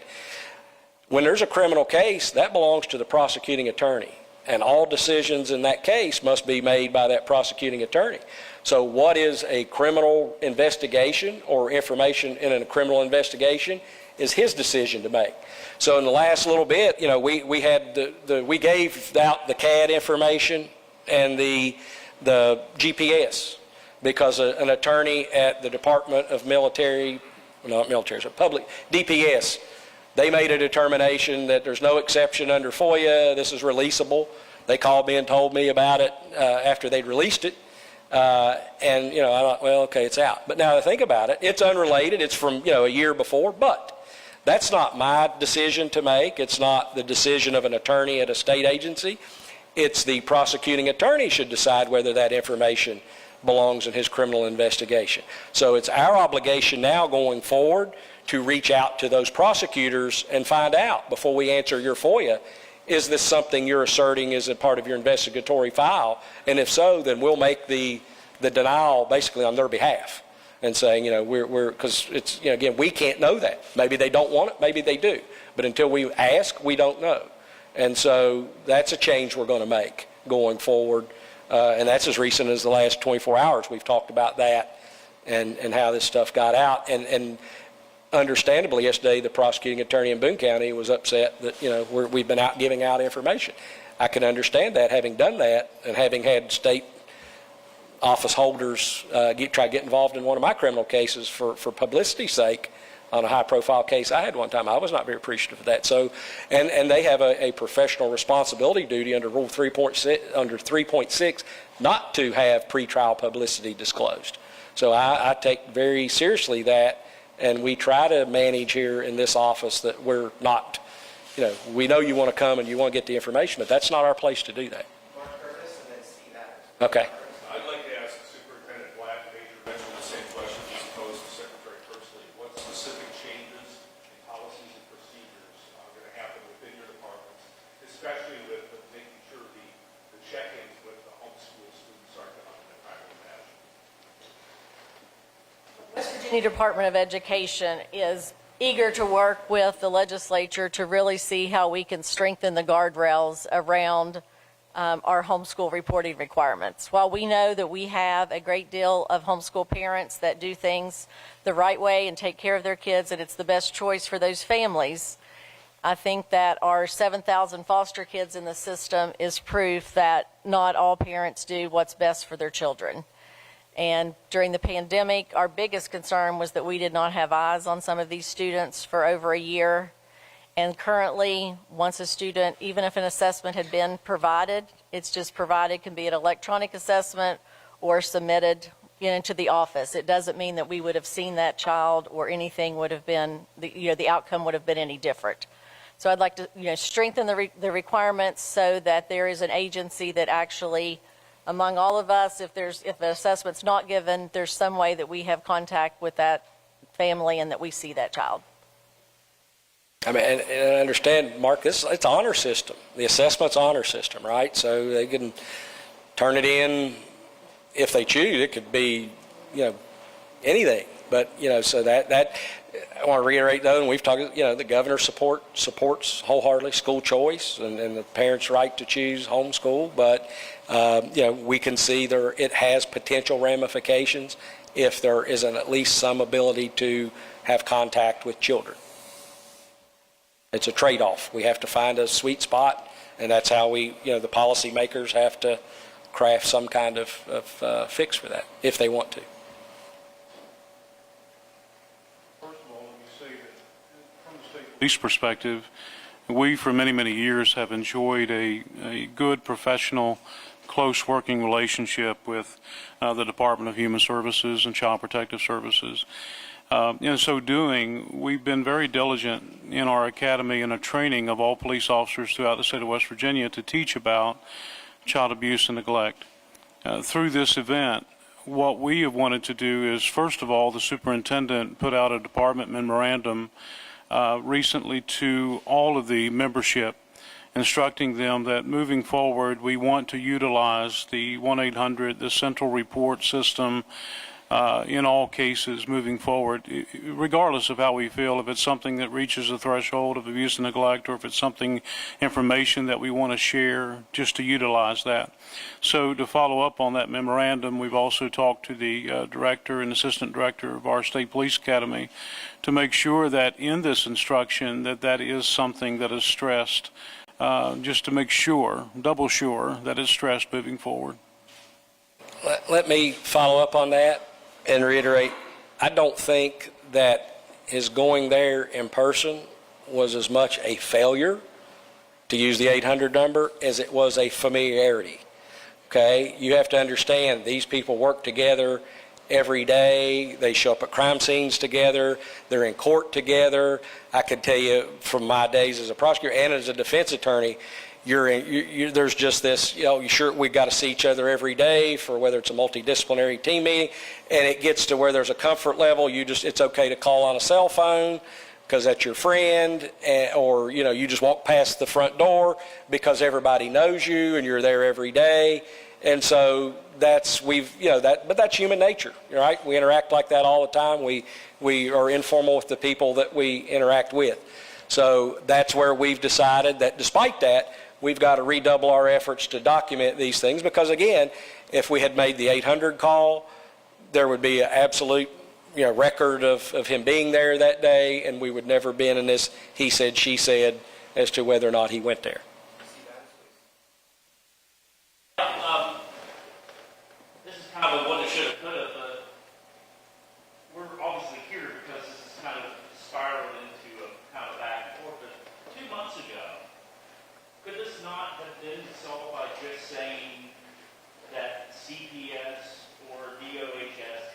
When there's a criminal case, that belongs to the prosecuting attorney. And all decisions in that case must be made by that prosecuting attorney. So what is a criminal investigation or information in a criminal investigation is his decision to make. So in the last little bit, we had we gave out the CAD information and the GPS because an attorney at the Department of Public DPS, they made a determination that there's no exception under FOIA. This is releasable. They called me and told me about it after they'd released it. And I thought, well, okay, it's out. But now to think about it, it's unrelated. It's from, a year before. But that's not my decision to make. It's not the decision of an attorney at a state agency. It's the prosecuting attorney should decide whether that information belongs in his criminal investigation. So it's our obligation now going forward to reach out to those prosecutors and find out before we answer your FOIA, is this something you're asserting is a part of your investigatory file? And if so, then we'll make the denial basically on their behalf and saying, because it's, again, we can't know that. Maybe they don't want it, maybe they do. But until we ask, we don't know. And so that's a change we're going to make going forward. And that's as recent as the last 24 hours. We've talked about that and how this stuff got out. And understandably, yesterday, the prosecuting attorney in Boone County was upset that, we've been out giving out information. I can understand that, having done that and having had state office holders try to get involved in one of my criminal cases for publicity's sake on a high-profile case I had one time. I was not very appreciative of that. So, and they have a professional responsibility duty under Rule 3.6 not to have pretrial publicity disclosed. So I take very seriously that, and we try to manage here in this office that we're not, we know you want to come and you want to get the information, but that's not our place to do that. Okay. I'd like to ask Superintendent Black, Major Mitchell, the same question as posed to Secretary Kersley. What specific changes in policies and procedures are going to happen within your departments, especially with making sure the check-ins with the homeschool students are done in a timely fashion? West Virginia Department of Education is eager to work with the legislature to really see how we can strengthen the guardrails around our homeschool reporting requirements. While we know that we have a great deal of homeschool parents that do things the right way and take care of their kids, and it's the best choice for those families, I think that our 7,000 foster kids in the system is proof that not all parents do what's best for their children. And during the pandemic, our biggest concern was that we did not have eyes on some of these students for over a year. And currently, once a student, even if an assessment had been provided, it's just provided, can be an electronic assessment or submitted to the office. It doesn't mean that we would have seen that child or anything would have been, the outcome would have been any different. So I'd like to, strengthen the requirements so that there is an agency that actually, among all of us, if an assessment's not given, there's some way that we have contact with that family and that we see that child. I mean, and I understand, Mark, it's honor system. The assessment's honor system, right? So they can turn it in if they choose. It could be, anything. But, so that I want to reiterate, though, and we've talked, the governor supports wholeheartedly school choice and the parents' right to choose homeschool. But, we can see it has potential ramifications if there isn't at least some ability to have contact with children. It's a trade-off. We have to find a sweet spot, and that's how we, the policymakers have to craft some kind of fix for that, if they want to. First of all, let me say that from the state police perspective, we for many, many years have enjoyed a good, professional, close working relationship with the Department of Human Services and Child Protective Services. In so doing, we've been very diligent in our academy and a training of all police officers throughout the state of West Virginia to teach about child abuse and neglect. Through this event, what we have wanted to do is, first of all, the superintendent put out a department memorandum recently to all of the membership, instructing them that moving forward, we want to utilize the 1-800, the central report system, in all cases moving forward, regardless of how we feel, if it's something that reaches a threshold of abuse and neglect, or if it's information that we want to share, just to utilize that. So to follow up on that memorandum, we've also talked to the director and assistant director of our state police academy to make sure that in this instruction that is something that is stressed, just to make sure, double sure, that it's stressed moving forward. Let me follow up on that and reiterate, I don't think that his going there in person was as much a failure, to use the 800 number, as it was a familiarity. Okay? You have to understand, these people work together every day. They show up at crime scenes together. They're in court together. I can tell you from my days as a prosecutor and as a defense attorney, there's just this, we've got to see each other every day for whether it's a multidisciplinary team meeting, and it gets to where there's a comfort level. It's okay to call on a cell phone because that's your friend, or you just walk past the front door because everybody knows you and you're there every day. And so but that's human nature, right? We interact like that all the time. We are informal with the people that we interact with. So that's where we've decided that despite that, we've got to redouble our efforts to document these things, because again, if we had made the 800 call, there would be an absolute record of him being there that day, and we would never been in this he said, she said as to whether or not he went there. This is kind of a what it should have, could have, but we're obviously here because this is kind of spiraled into a kind of back and forth. But 2 months ago, could this not have been solved by just saying that CPS or DOHS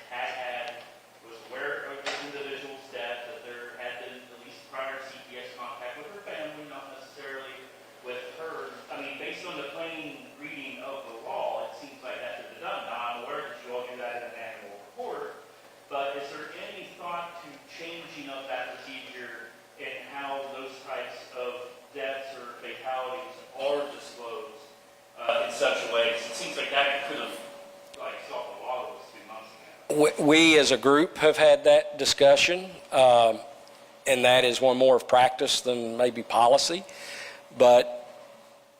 was aware of this individual's death, that there had been at least prior CPS contact with her family, not necessarily with her? I mean, based on the plain reading of the law, it seems like that should have been done. Now, I'm aware that you all do that in an annual report, but is there any thought to changing up that procedure and how those types of deaths or fatalities are disclosed in such a way? It seems like that could have solved a lot of this 2 months ago. We as a group have had that discussion, and that is one more of practice than maybe policy. But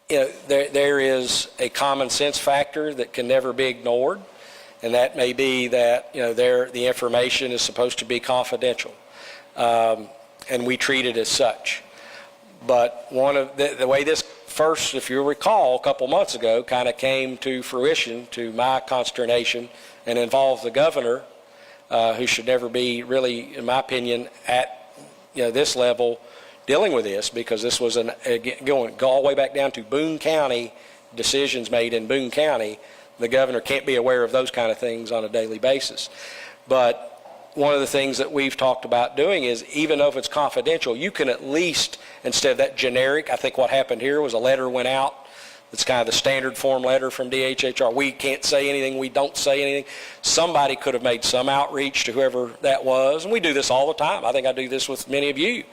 there is a common sense factor that can never be ignored, and that may be that the information is supposed to be confidential, and we treat it as such. But one of the way this first, if you recall, a couple months ago, kind of came to fruition, to my consternation, and involved the governor, who should never be really, in my opinion, at this level dealing with this, because this was going all the way back down to Boone County, decisions made in Boone County. The governor can't be aware of those kind of things on a daily basis. But one of the things that we've talked about doing is, even though if it's confidential, you can at least, instead of that generic, I think what happened here was a letter went out. It's kind of the standard form letter from DHHR. We can't say anything. We don't say anything. Somebody could have made some outreach to whoever that was. And we do this all the time. I think I do this with many of you.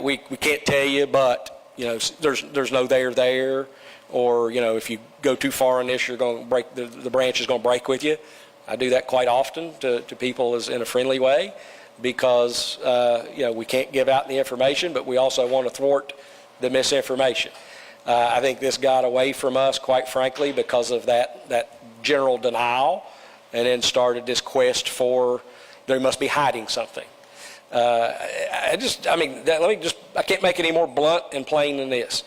We can't tell you, but there's no there, or if you go too far on this, you're going to break, the branch is going to break with you. I do that quite often to people as in a friendly way, because we can't give out the information, but we also want to thwart the misinformation. I think this got away from us, quite frankly, because of that general denial, and then started this quest for they must be hiding something. I can't make it any more blunt and plain than this.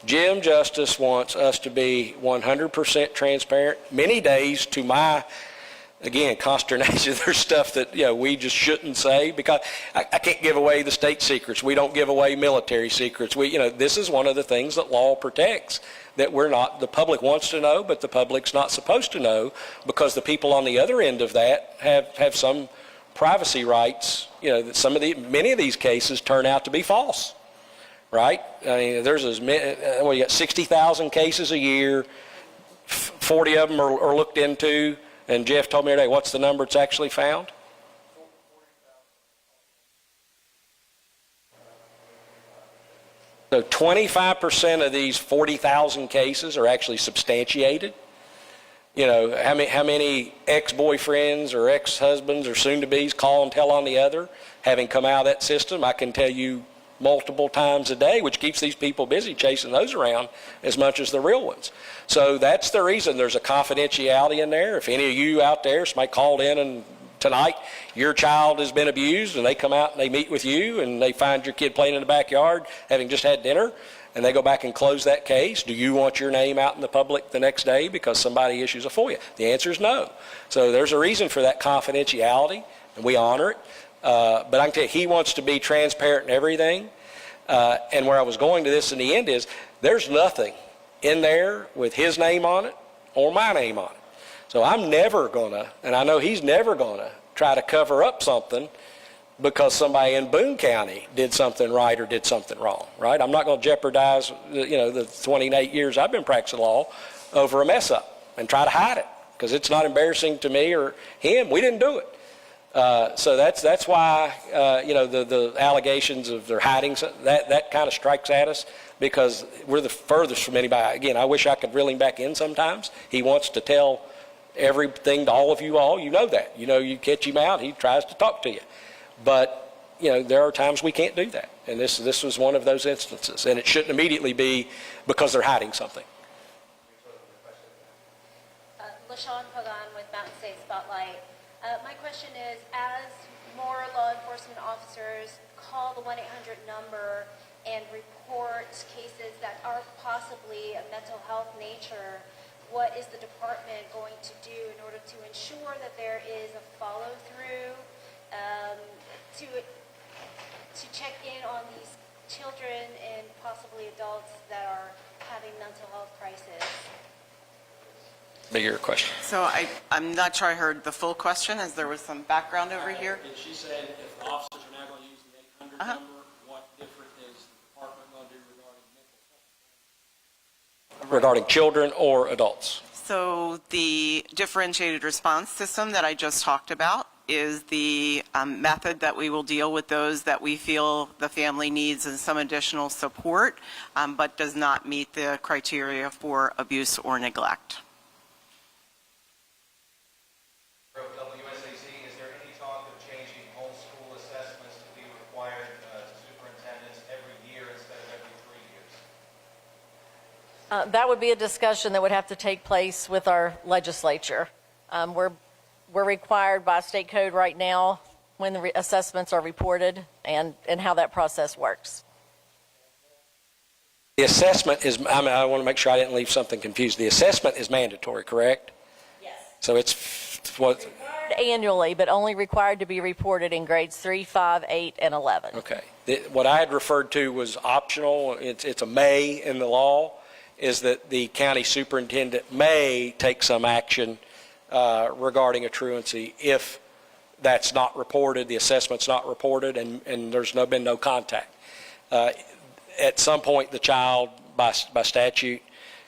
Jim Justice wants us to be 100% transparent. Many days, to my, again, consternation, there's stuff that we just shouldn't say, because I can't give away the state secrets. We don't give away military secrets. This is one of the things that law protects, that the public wants to know, but the public's not supposed to know, because the people on the other end of that have some privacy rights. Many of these cases turn out to be false, right? I mean, there's you got 60,000 cases a year, 40 of them are looked into, and Jeff told me today, what's the number it's actually found? So 25% of these 40,000 cases are actually substantiated. How many ex-boyfriends or ex-husbands or soon-to-bes call and tell on the other, having come out of that system? I can tell you multiple times a day, which keeps these people busy chasing those around as much as the real ones. So that's the reason there's a confidentiality in there. If any of you out there, somebody called in and tonight your child has been abused, and they come out and they meet with you and they find your kid playing in the backyard having just had dinner, and they go back and close that case, do you want your name out in the public the next day because somebody issues a FOIA? The answer is no. So there's a reason for that confidentiality, and we honor it. But I can tell you, he wants to be transparent in everything. And where I was going to this in the end is, there's nothing in there with his name on it or my name on it. So I'm never going to, and I know he's never going to, try to cover up something because somebody in Boone County did something right or did something wrong, right? I'm not going to jeopardize, the 28 years I've been practicing law over a mess up and try to hide it, because it's not embarrassing to me or him. We didn't do it. So that's why, the allegations of their hiding, that kind of strikes at us, because we're the furthest from anybody. Again, I wish I could reel him back in sometimes. He wants to tell everything to all of you all. You know that. You catch him out, he tries to talk to you. But, there are times we can't do that. And this was one of those instances. And it shouldn't immediately be because they're hiding something. LaShawn Pagan with Mountain State Spotlight. My question is, as more law enforcement officers call the 1-800 number and report cases that are possibly of mental health nature, what is the department going to do in order to ensure that there is a follow-through to check in on these children and possibly adults that are having mental health crisis? Bigger question. So I'm not sure I heard the full question, as there was some background over here. And she said if officers are now going to use the 800 number, what different is the department going to do regarding children or adults? So the differentiated response system that I just talked about is the method that we will deal with those that we feel the family needs and some additional support, but does not meet the criteria for abuse or neglect. WCHS-TV, is there any talk of changing homeschool assessments to be required superintendents every year instead of every 3 years? That would be a discussion that would have to take place with our legislature. We're required by state code right now when the assessments are reported and how that process works. The assessment is, I want to make sure I didn't leave something confused. The assessment is mandatory, correct? Yes. So it's what? Annually, but only required to be reported in grades 3, 5, 8, and 11. Okay. What I had referred to was optional. It's a may in the law, is that the county superintendent may take some action regarding a truancy if that's not reported, the assessment's not reported, and there's been no contact. At some point, the child, by statute,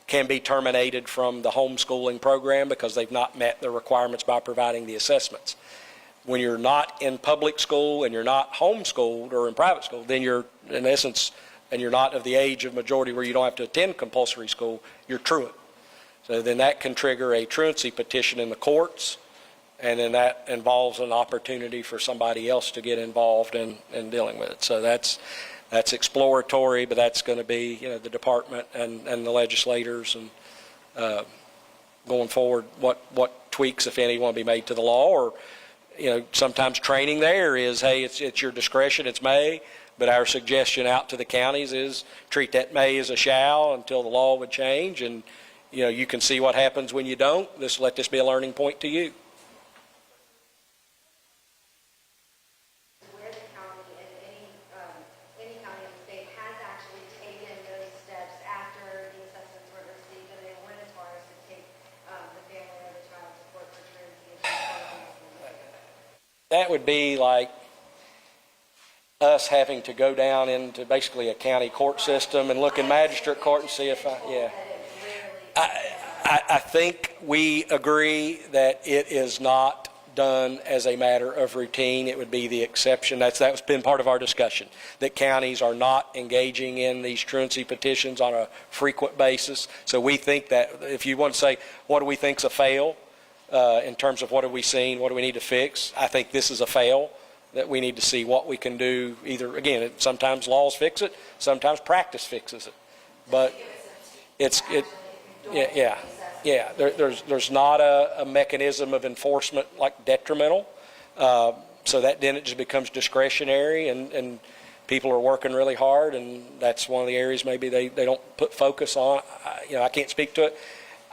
can be terminated from the homeschooling program because they've not met the requirements by providing the assessments. When you're not in public school and you're not homeschooled or in private school, then you're, in essence, and you're not of the age of majority where you don't have to attend compulsory school, you're truant. So then that can trigger a truancy petition in the courts, and then that involves an opportunity for somebody else to get involved in dealing with it. So that's exploratory, but that's going to be, the department and the legislators and going forward, what tweaks, if any, want to be made to the law. Or, sometimes training there is, hey, it's your discretion, it's may, but our suggestion out to the counties is treat that may as a shall until the law would change, and you can see what happens when you don't. Let this be a learning point to you. Where the county and any county in the state has actually taken those steps after the assessments were received, and they went as far as to take the family or the child support for truancy issues. That would be like us having to go down into basically a county court system and look in magistrate court and see if I think we agree that it is not done as a matter of routine. It would be the exception. That's been part of our discussion, that counties are not engaging in these truancy petitions on a frequent basis. So we think that if you want to say, what do we think's a fail in terms of what have we seen, what do we need to fix, I think this is a fail, that we need to see what we can do. Either, again, sometimes laws fix it, sometimes practice fixes it. But there's not a mechanism of enforcement like detrimental, so that then it just becomes discretionary, and people are working really hard, and that's one of the areas maybe they don't put focus on. I can't speak to it.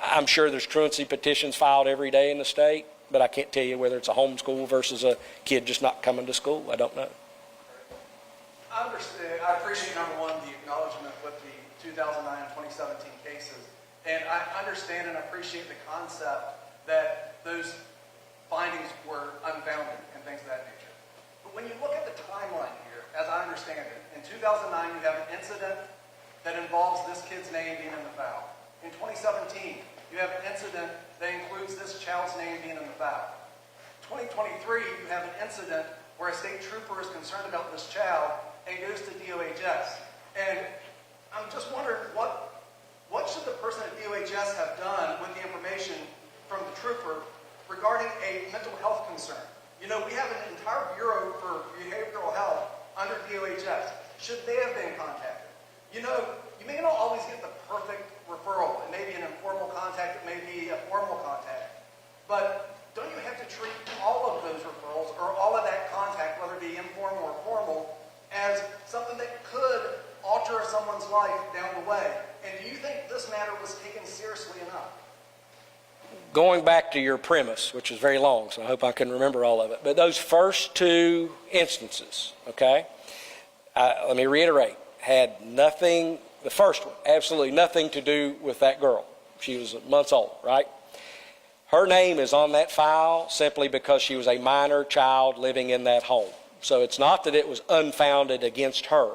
I'm sure there's truancy petitions filed every day in the state, but I can't tell you whether it's a homeschool versus a kid just not coming to school. I don't know. I understand. I appreciate, number one, the acknowledgement with the 2009 and 2017 cases. And I understand and appreciate the concept that those findings were unfounded and things of that nature. But when you look at the 2009, you have an incident that involves this kid's name being in the foul. In 2017, you have an incident that includes this child's name being in the foul. 2023, you have an incident where a state trooper is concerned about this child and goes to DOHS. And I'm just wondering, what should the person at DOHS have done with the information from the trooper regarding a mental health concern? You know, we have an entire Bureau for Behavioral Health under DOHS. Should they have been contacted? You know, you may not always get the perfect referral. It may be an informal contact, it may be a formal contact. But don't you have to treat all of those referrals or all of that contact, whether it be informal or formal, as something that could alter someone's life down the way? And do you think this matter was taken seriously enough? Going back to your premise, which is very long, so I hope I can remember all of it, but those first two instances, okay, let me reiterate, had nothing, the first one, absolutely nothing to do with that girl. She was months old, right? Her name is on that file simply because she was a minor child living in that home. So it's not that it was unfounded against her,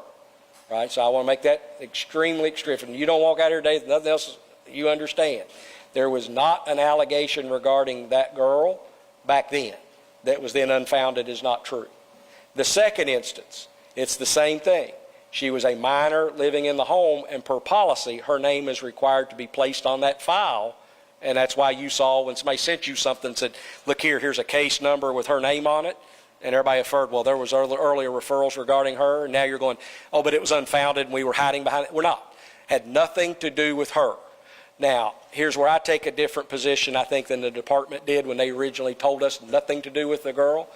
right? So I want to make that extremely extreme. You don't walk out here today with nothing else you understand. There was not an allegation regarding that girl back then that was then unfounded is not true. The second instance, it's the same thing. She was a minor living in the home, and per policy, her name is required to be placed on that file. And that's why you saw when somebody sent you something and said, look here, here's a case number with her name on it. And everybody inferred, well, there was earlier referrals regarding her. And now you're going, oh, but it was unfounded and we were hiding behind it. We're not. Had nothing to do with her. Now, here's where I take a different position, I think, than the department did when they originally told us nothing to do with the girl.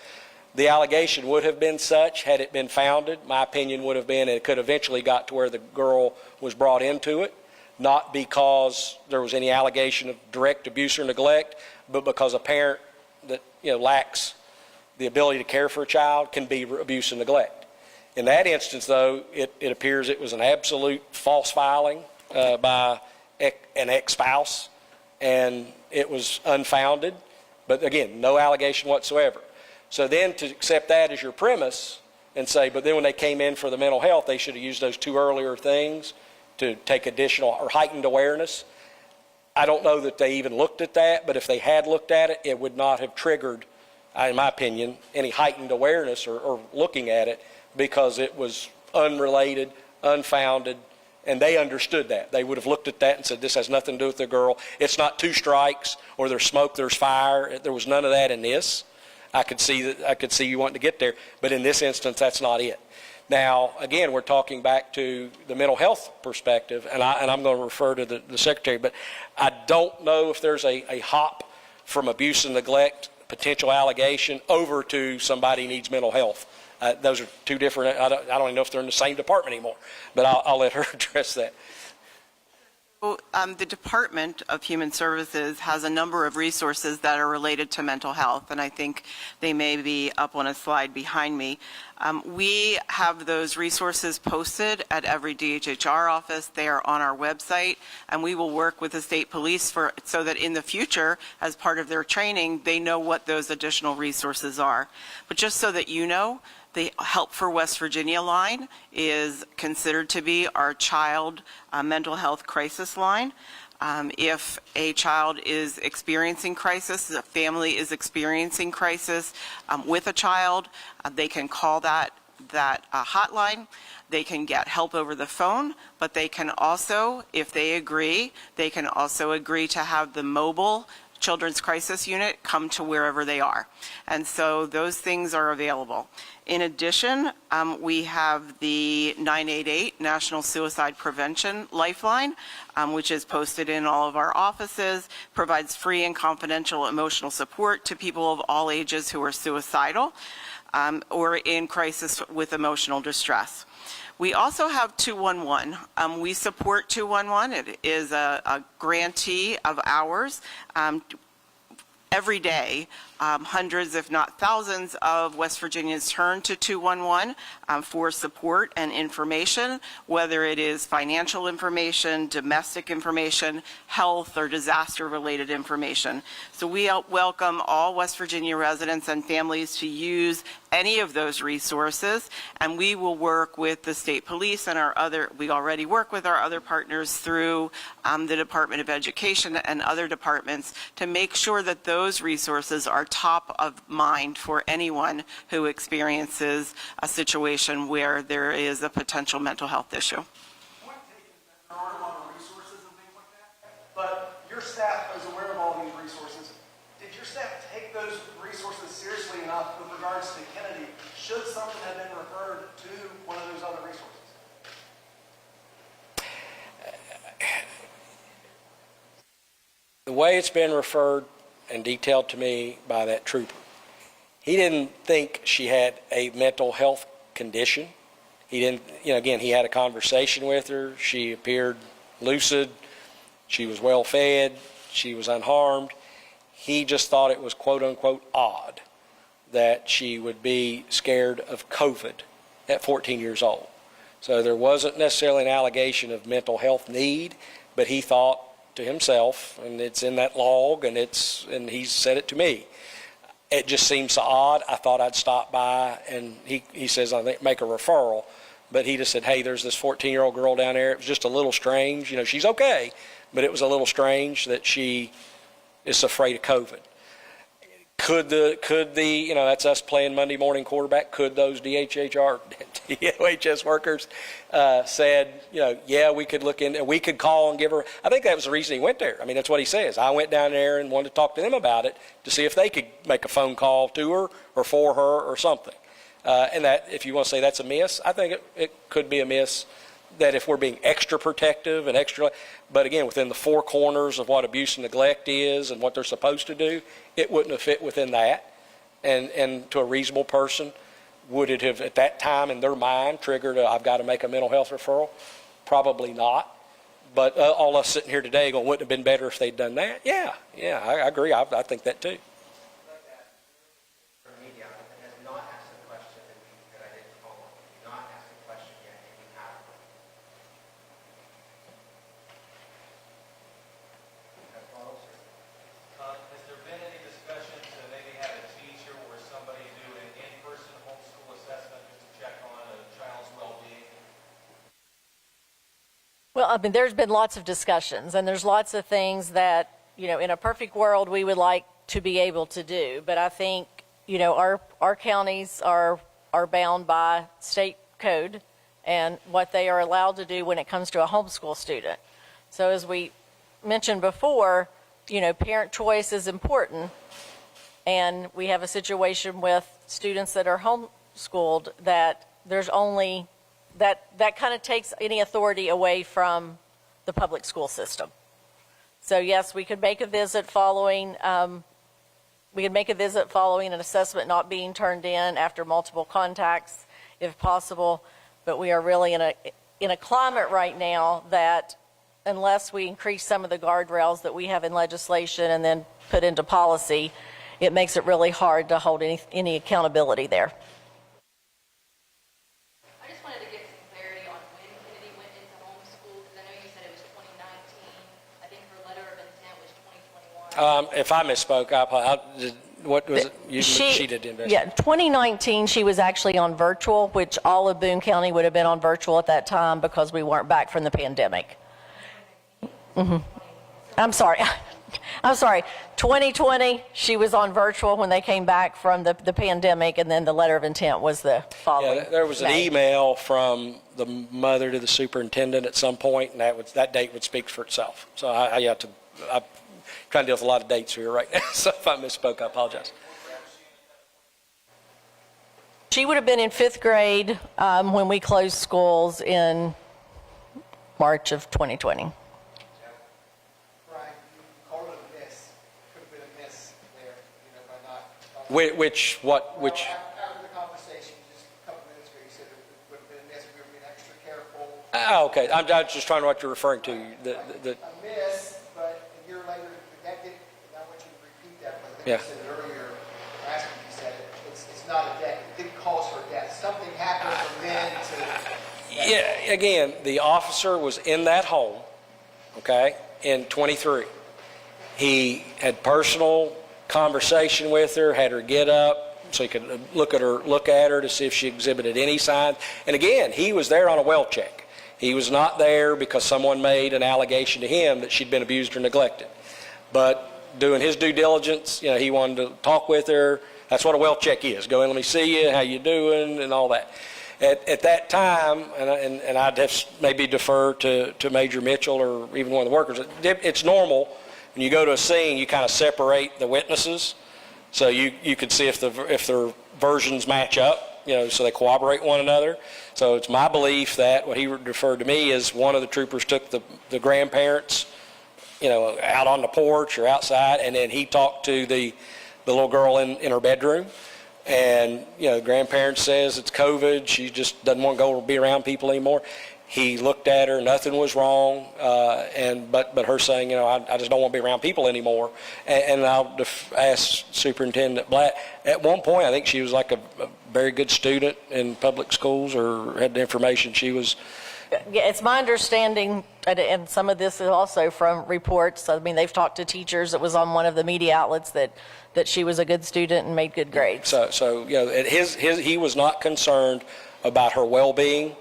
The allegation would have been such had it been founded. My opinion would have been it could eventually got to where the girl was brought into it, not because there was any allegation of direct abuse or neglect, but because a parent that lacks the ability to care for a child can be abuse and neglect. In that instance, though, it appears it was an absolute false filing by an ex-spouse, and it was unfounded. But again, no allegation whatsoever. So then to accept that as your premise and say, but then when they came in for the mental health, they should have used those two earlier things to take additional or heightened awareness. I don't know that they even looked at that, but if they had looked at it, it would not have triggered, in my opinion, any heightened awareness or looking at it, because it was unrelated, unfounded, and they understood that. They would have looked at that and said, this has nothing to do with the girl. It's not two strikes, or there's smoke, there's fire. There was none of that in this. I could see you wanting to get there, but in this instance, that's not it. Now, again, we're talking back to the mental health perspective, and I'm going to refer to the secretary, but I don't know if there's a hop from abuse and neglect, potential allegation, over to somebody needs mental health. Those are two different, I don't even know if they're in the same department anymore, but I'll let her address that. The Department of Human Services has a number of resources that are related to mental health, and I think they may be up on a slide behind me. We have those resources posted at every DHHR office. They are on our website, and we will work with the state police so that in the future, as part of their training, they know what those additional resources are. But just so that you know, the Help for West Virginia line is considered to be our child mental health crisis line. If a child is experiencing crisis, a family is experiencing crisis with a child, they can call that hotline. They can get help over the phone, but they can also, if they agree, they can also agree to have the mobile Children's Crisis Unit come to wherever they are. And so those things are available. In addition, we have the 988 National Suicide Prevention Lifeline, which is posted in all of our offices, provides free and confidential emotional support to people of all ages who are suicidal or in crisis with emotional distress. We also have 211. We support 211. It is a grantee of ours. Every day, Hundreds, if not thousands, of West Virginians turn to 211 for support and information, whether it is financial information, domestic information, health, or disaster-related information. So we welcome all West Virginia residents and families to use any of those resources, and we will work with the state police and we already work with our other partners through the Department of Education and other departments to make sure that those resources are top of mind for anyone who experiences a situation where there is a potential mental health issue. Point taken that there aren't a lot of resources and things like that, but your staff is aware of all these resources. Did your staff take those resources seriously enough with regards to Kyneddi? Should something have been referred to one of those other resources? The way it's been referred and detailed to me by that trooper, he didn't think she had a mental health condition. He didn't, again, he had a conversation with her. She appeared lucid. She was well fed. She was unharmed. He just thought it was quote unquote odd that she would be scared of COVID at 14 years old. So there wasn't necessarily an allegation of mental health need, but he thought to himself, and it's in that log, and he said it to me. It just seems so odd. I thought I'd stop by, and he says I think make a referral, but he just said, hey, there's this 14-year-old girl down there. It was just a little strange. She's okay, but it was a little strange that she is afraid of COVID. Could the that's us playing Monday morning quarterback, could those DOHS workers said, yeah, we could look in, we could call and give her, I think that was the reason he went there. I mean, that's what he says. I went down there and wanted to talk to them about it to see if they could make a phone call to her or for her or something. And that, if you want to say that's a miss, I think it could be a miss, that if we're being extra protective and extra, but again, within the four corners of what abuse and neglect is and what they're supposed to do, it wouldn't have fit within that. And to a reasonable person, would it have at that time in their mind triggered I've got to make a mental health referral? Probably not. But all us sitting here today going, wouldn't it have been better if they'd done that? Yeah, I agree. I think that too. Has there been any discussion to maybe have a teacher or somebody do an in-person homeschool assessment just to check on a child's well-being? Well, I mean, there's been lots of discussions, and there's lots of things that, in a perfect world, we would like to be able to do. But I think, our counties are bound by state code and what they are allowed to do when it comes to a homeschool student. So as we mentioned before, parent choice is important, and we have a situation with students that are homeschooled that there's only, that kind of takes any authority away from the public school system. So yes, we could make a visit following, an assessment not being turned in after multiple contacts, if possible, but we are really in a climate right now that unless we increase some of the guardrails that we have in legislation and then put into policy, it makes it really hard to hold any accountability there. I just wanted to get some clarity on when Kyneddi went into homeschool, because I know you said it was 2019. I think her letter of intent was 2021. If I misspoke, what was it? She did the investigation. Yeah, 2019, she was actually on virtual, which all of Boone County would have been on virtual at that time because we weren't back from the pandemic. I'm sorry. 2020, she was on virtual when they came back from the pandemic, and then the letter of intent was the following. Yeah, there was an email from the mother to the superintendent at some point, and that date would speak for itself. So I'm trying to deal with a lot of dates here right now, so if I misspoke, I apologize. She would have been in 5th grade when we closed schools in March of 2020. Which? After the conversation, just a couple minutes ago, you said it would have been a miss, we were being extra careful. Okay. I'm just trying to know what you're referring to. A miss, but a year later, I want you to repeat that, but I think Yeah. you said it earlier, it's not a death, it didn't cause for death. Something happened from then to... Yeah, again, the officer was in that home, okay, in 23. He had personal conversation with her, had her get up so he could look at her to see if she exhibited any signs. And again, he was there on a well check. He was not there because someone made an allegation to him that she'd been abused or neglected. But doing his due diligence, you know, he wanted to talk with her. That's what a well check is. Go in, let me see you, how you doing, and all that. At that time, and I'd have maybe defer to Major Mitchell or even one of the workers, it's normal when you go to a scene, you kind of separate the witnesses so you can see if their versions match up, you know, so they corroborate one another. So it's my belief that what he referred to me is one of the troopers took the grandparents, you know, out on the porch or outside, and then he talked to the little girl in her bedroom. And, you know, the grandparent says it's COVID. She just doesn't want to go be around people anymore. He looked at her. Nothing was wrong. But her saying, you know, I just don't want to be around people anymore. And I'll ask Superintendent Blatt. At one point, I think she was like a very good student in public schools, or had the information she was. Yeah, it's my understanding, and some of this is also from reports. I mean, they've talked to teachers. It was on one of the media outlets that she was a good student and made good grades. So you know, he was not concerned about her well-being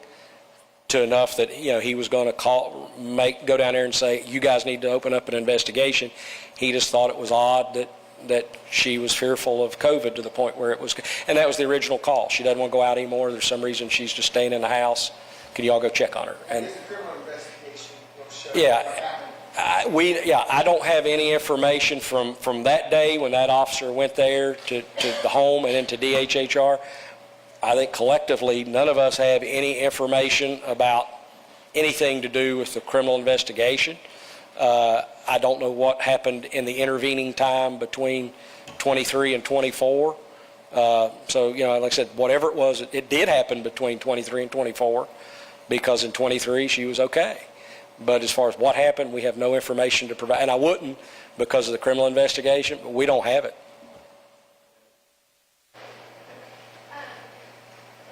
to enough that, you know, he was going to go down there and say, you guys need to open up an investigation. He just thought it was odd that she was fearful of COVID to the point where it was, and that was the original call. She doesn't want to go out anymore. There's some reason she's just staying in the house. Can you all go check on her? And yeah, I don't have any information from that day when that officer went there to the home and then to DHHR. I think collectively none of us have any information about anything to do with the criminal investigation. I don't know what happened in the intervening time between 23 and 24. So, you know, like I said, whatever it was, it did happen between 23 and 24, because in 23 she was okay. But as far as what happened, we have no information to provide. And I wouldn't because of the criminal investigation, but we don't have it.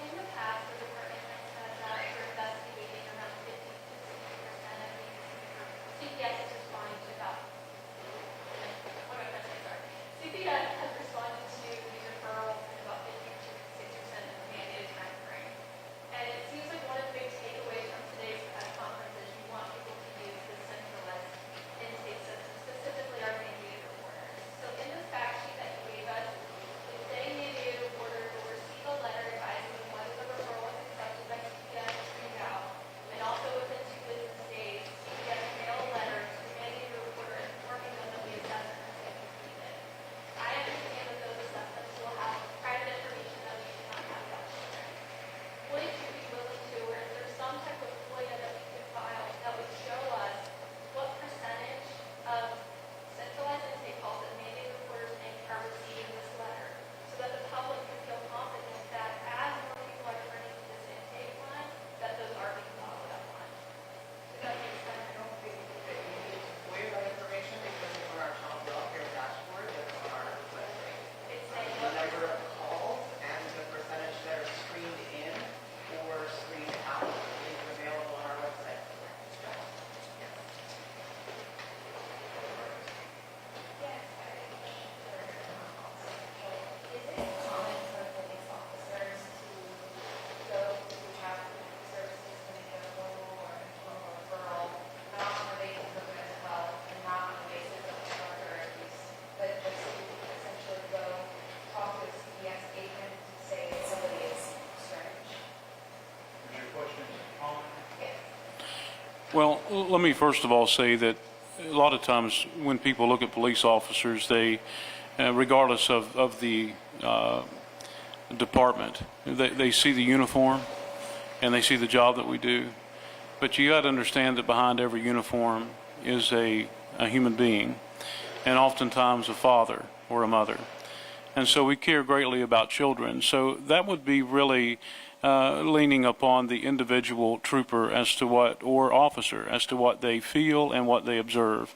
In the past, the department has said that for investigating around 50 to 60% of these, CPS is responding to about, what am I trying to say, sorry. CPS has responded to these referrals in about 50 to 60% of the mandated time frame. And it seems like one of the big takeaways from today's press conference is you want people to use the centralized intake system, specifically our mandated reporters. So in this fact sheet that you gave us, it say mandated reporters will receive a letter advising them whether the referral is accepted by CPS or screened out. And also within 2 business days, CPS mail a letter to the mandated reporter informing them that the assessment has been completed. I understand that those assessments will have private information that we should not have about children. Would you be willing to, or is there some type of FOIA that we could file that would show us what percentage of centralized intake calls that mandated reporters make are receiving this letter, so that the public can feel confident that as more people are turning to this intake line, that those are being followed up on? Does that make sense? I don't think that we need to waive that information because it's on our child welfare dashboard, it's on our website. It's saying The what number of calls and the percentage that are screened in or screened out is available on our website. Is it common for police officers to go to child services when they get a mobile or informal referral, not on the basis of mental health and not on the basis of character abuse, but just to essentially go talk to a CPS agent to say that somebody is strange? Your question is common? Yes. Well, let me first of all say that a lot of times when people look at police officers, they, regardless of the department, they see the uniform and they see the job that we do. But you got to understand that behind every uniform is a human being, and oftentimes a father or a mother. And so we care greatly about children. So that would be really leaning upon the individual trooper as to what, or officer, as to what they feel and what they observe.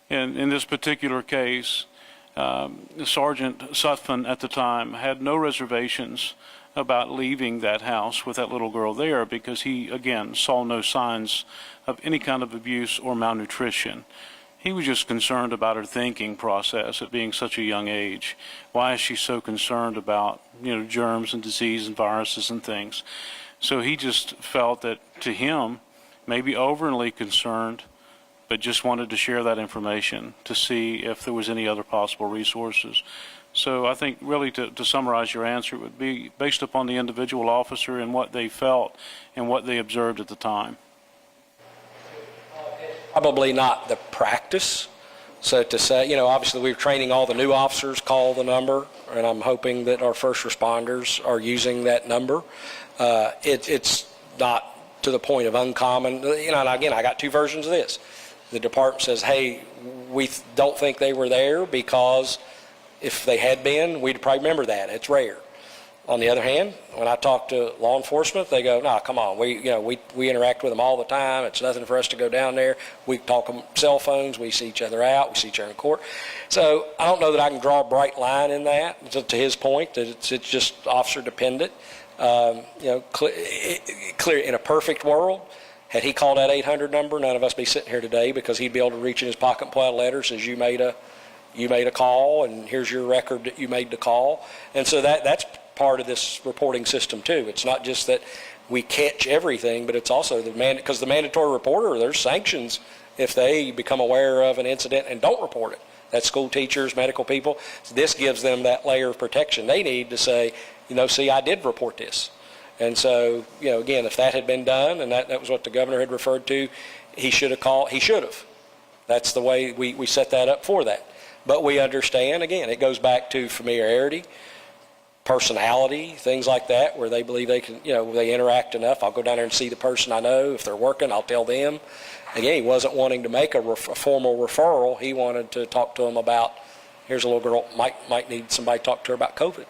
And in this particular case, Sergeant Sutphen at the time had no reservations about leaving that house with that little girl there because he, again, saw no signs of any kind of abuse or malnutrition. He was just concerned about her thinking process at being such a young age. Why is she so concerned about, germs and disease and viruses and things? So he just felt that, to him, maybe overly concerned, but just wanted to share that information to see if there was any other possible resources. So I think really to summarize your answer, it would be based upon the individual officer and what they felt and what they observed at the time. Probably not the practice. So to say, obviously we're training all the new officers, call the number, and I'm hoping that our first responders are using that number. It's not to the point of uncommon. And again, I got two versions of this. The department says, hey, we don't think they were there because if they had been, we'd probably remember that. It's rare. On the other hand, when I talk to law enforcement, they go, "No, come on. We interact with them all the time. It's nothing for us to go down there. We talk on cell phones. We see each other out. We see each other in court." So I don't know that I can draw a bright line in that. To his point, that it's just officer dependent. Clear in a perfect world, had he called that 800 number, none of us be sitting here today because he'd be able to reach in his pocket and pull out a letter says you made a call and here's your record that you made the call. And so that's part of this reporting system too. It's not just that we catch everything, but it's also because the mandatory reporter, there's sanctions if they become aware of an incident and don't report it. That's school teachers, medical people. So this gives them that layer of protection they need to say, see, I did report this. And so, again, if that had been done, and that was what the governor had referred to, he should have called. He should have. That's the way we set that up for that. But we understand, again, it goes back to familiarity, personality, things like that, where they believe they can, they interact enough. I'll go down there and see the person I know. If they're working, I'll tell them. Again, he wasn't wanting to make a formal referral. He wanted to talk to them about, here's a little girl, might need somebody to talk to her about COVID.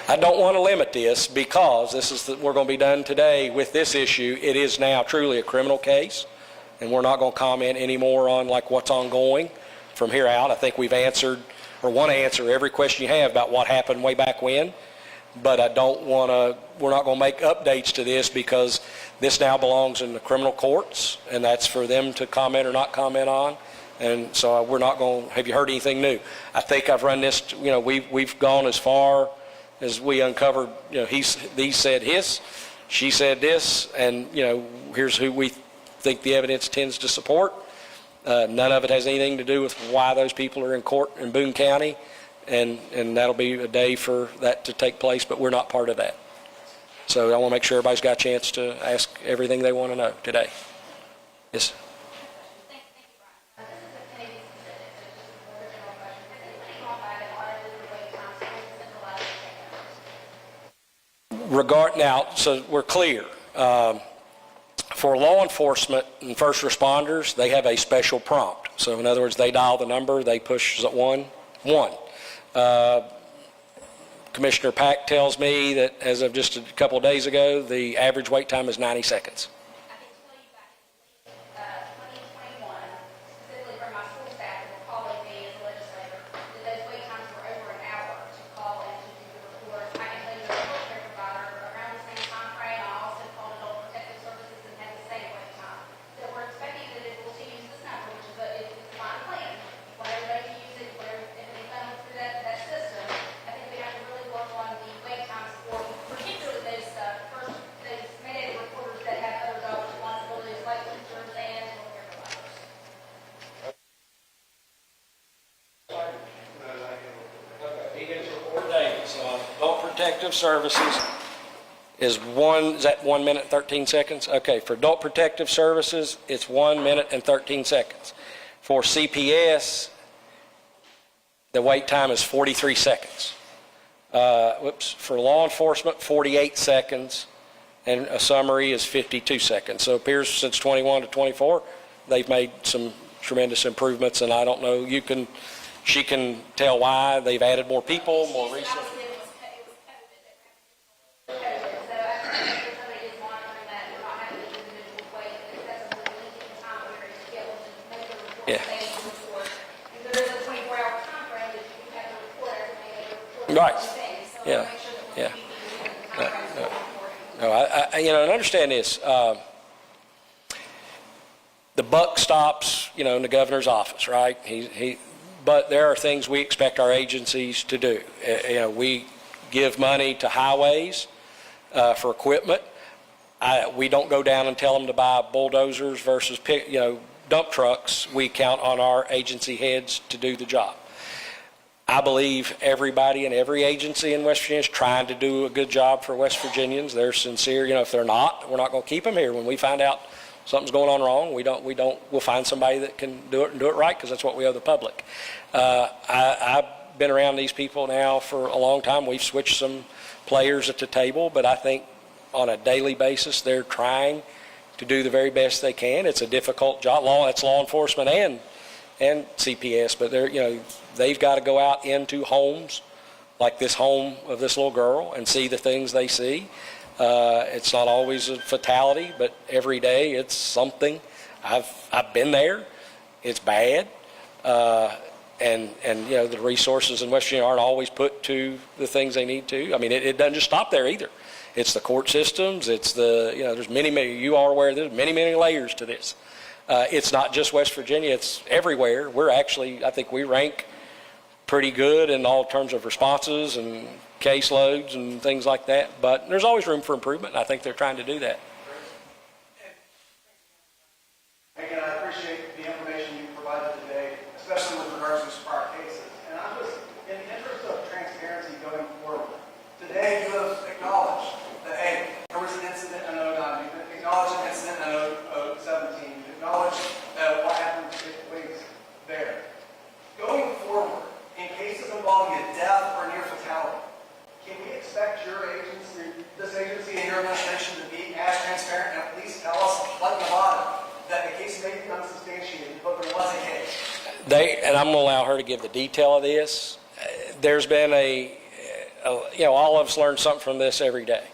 I don't want to limit this because we're going to be done today with this issue. It is now truly a criminal case, and we're not going to comment anymore on what's ongoing from here out. I think we've answered or want to answer every question you have about what happened way back when, but we're not going to make updates to this because this now belongs in the criminal courts, and that's for them to comment or not comment on. And so we're not going, have you heard anything new? I think I've run this, we've gone as far as we uncovered, he said his, she said this, and, here's who we think the evidence tends to support. None of it has anything to do with why those people are in court in Boone County, and that'll be a day for that to take place, but we're not part of that. So I want to make sure everybody's got a chance to ask everything they want to know today. Yes. Thank you, Brian. This is a Kyneddi specific, so just a more general question. Has anybody gone back and audited the wait times for the centralized checkouts? Now, so we're clear. For law enforcement and first responders, they have a special prompt. So in other words, they dial the number, they push 1. Commissioner Pack tells me that as of just a couple of days ago, the average wait time is 90 seconds. I can tell you back in 2021, specifically from my school staff that were calling me as a legislator, that those wait times were over an hour to call and to do the report. I can tell you as a healthcare provider, around the same time frame, I also called Adult Protective Services and had the same wait time. So we're expecting that it will use this number, which is a fine plan. Whenever they use it, whenever if it's done through that system, I think we have to really work on the wait times for particularly those those mandated reporters that have other job responsibilities like teachers and healthcare providers. He gets report daily. So Adult Protective Services is that 1 minute 13 seconds? Okay, for Adult Protective Services, it's 1 minute and 13 seconds. For CPS, the wait time is 43 seconds. For law enforcement, 48 seconds, and a summary is 52 seconds. So it appears since 21 to 24, they've made some tremendous improvements, and I don't know, she can tell why. They've added more people, more resources. Right. So I Yeah. want to make sure that we're Yeah. keeping within the timeframes going forward. No, and understand this. The buck stops, in the governor's office, right? But there are things we expect our agencies to do. We give money to highways for equipment. We don't go down and tell them to buy bulldozers versus dump trucks. We count on our agency heads to do the job. I believe everybody in every agency in West Virginia is trying to do a good job for West Virginians. They're sincere. If they're not, we're not going to keep them here. When we find out something's going on wrong, we'll find somebody that can do it and do it right, because that's what we owe the public. I've been around these people now for a long time. We've switched some players at the table, but I think on a daily basis they're trying to do the very best they can. It's a difficult job. It's law enforcement and CPS, but they've got to go out into homes like this home of this little girl and see the things they see. It's not always a fatality, but every day it's something. I've been there. It's bad. And the resources in West Virginia aren't always put to the things they need to. I mean, it doesn't just stop there either. It's the court systems. It's there's many, you are aware there's many, many layers to this. It's not just West Virginia. It's everywhere. I think we rank pretty good in all terms of responses and caseloads and things like that. But there's always room for improvement, and I think they're trying to do that. Again, I appreciate the information you provided today, especially with regards to these prior cases. And I'm just, in the interest of transparency going forward, today you have acknowledged that, hey, there was an incident in 09, you've acknowledged an incident in 17, you've acknowledged what happened to police there. Going forward, in cases involving a death or near fatality, can we expect your agency, this agency and your administration to be as transparent and at least tell us, like Nevada, that the case may be unsubstantiated, but there was a case? And I'm going to allow her to give the detail of this. There's been all of us learn something from this every day.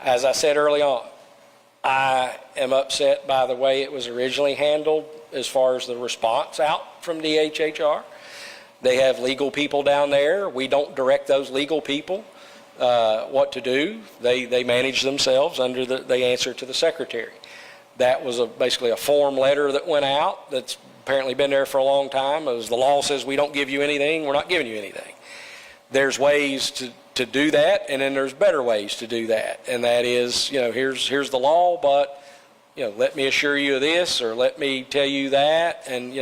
As I said early on, I am upset by the way it was originally handled as far as the response out from DHHR. They have legal people down there. We don't direct those legal people what to do. They manage themselves they answer to the secretary. That was basically a form letter that went out that's apparently been there for a long time. As the law says, we don't give you anything, we're not giving you anything. There's ways to do that, and then there's better ways to do that. And that is, here's the law, but, let me assure you of this, or let me tell you that. And,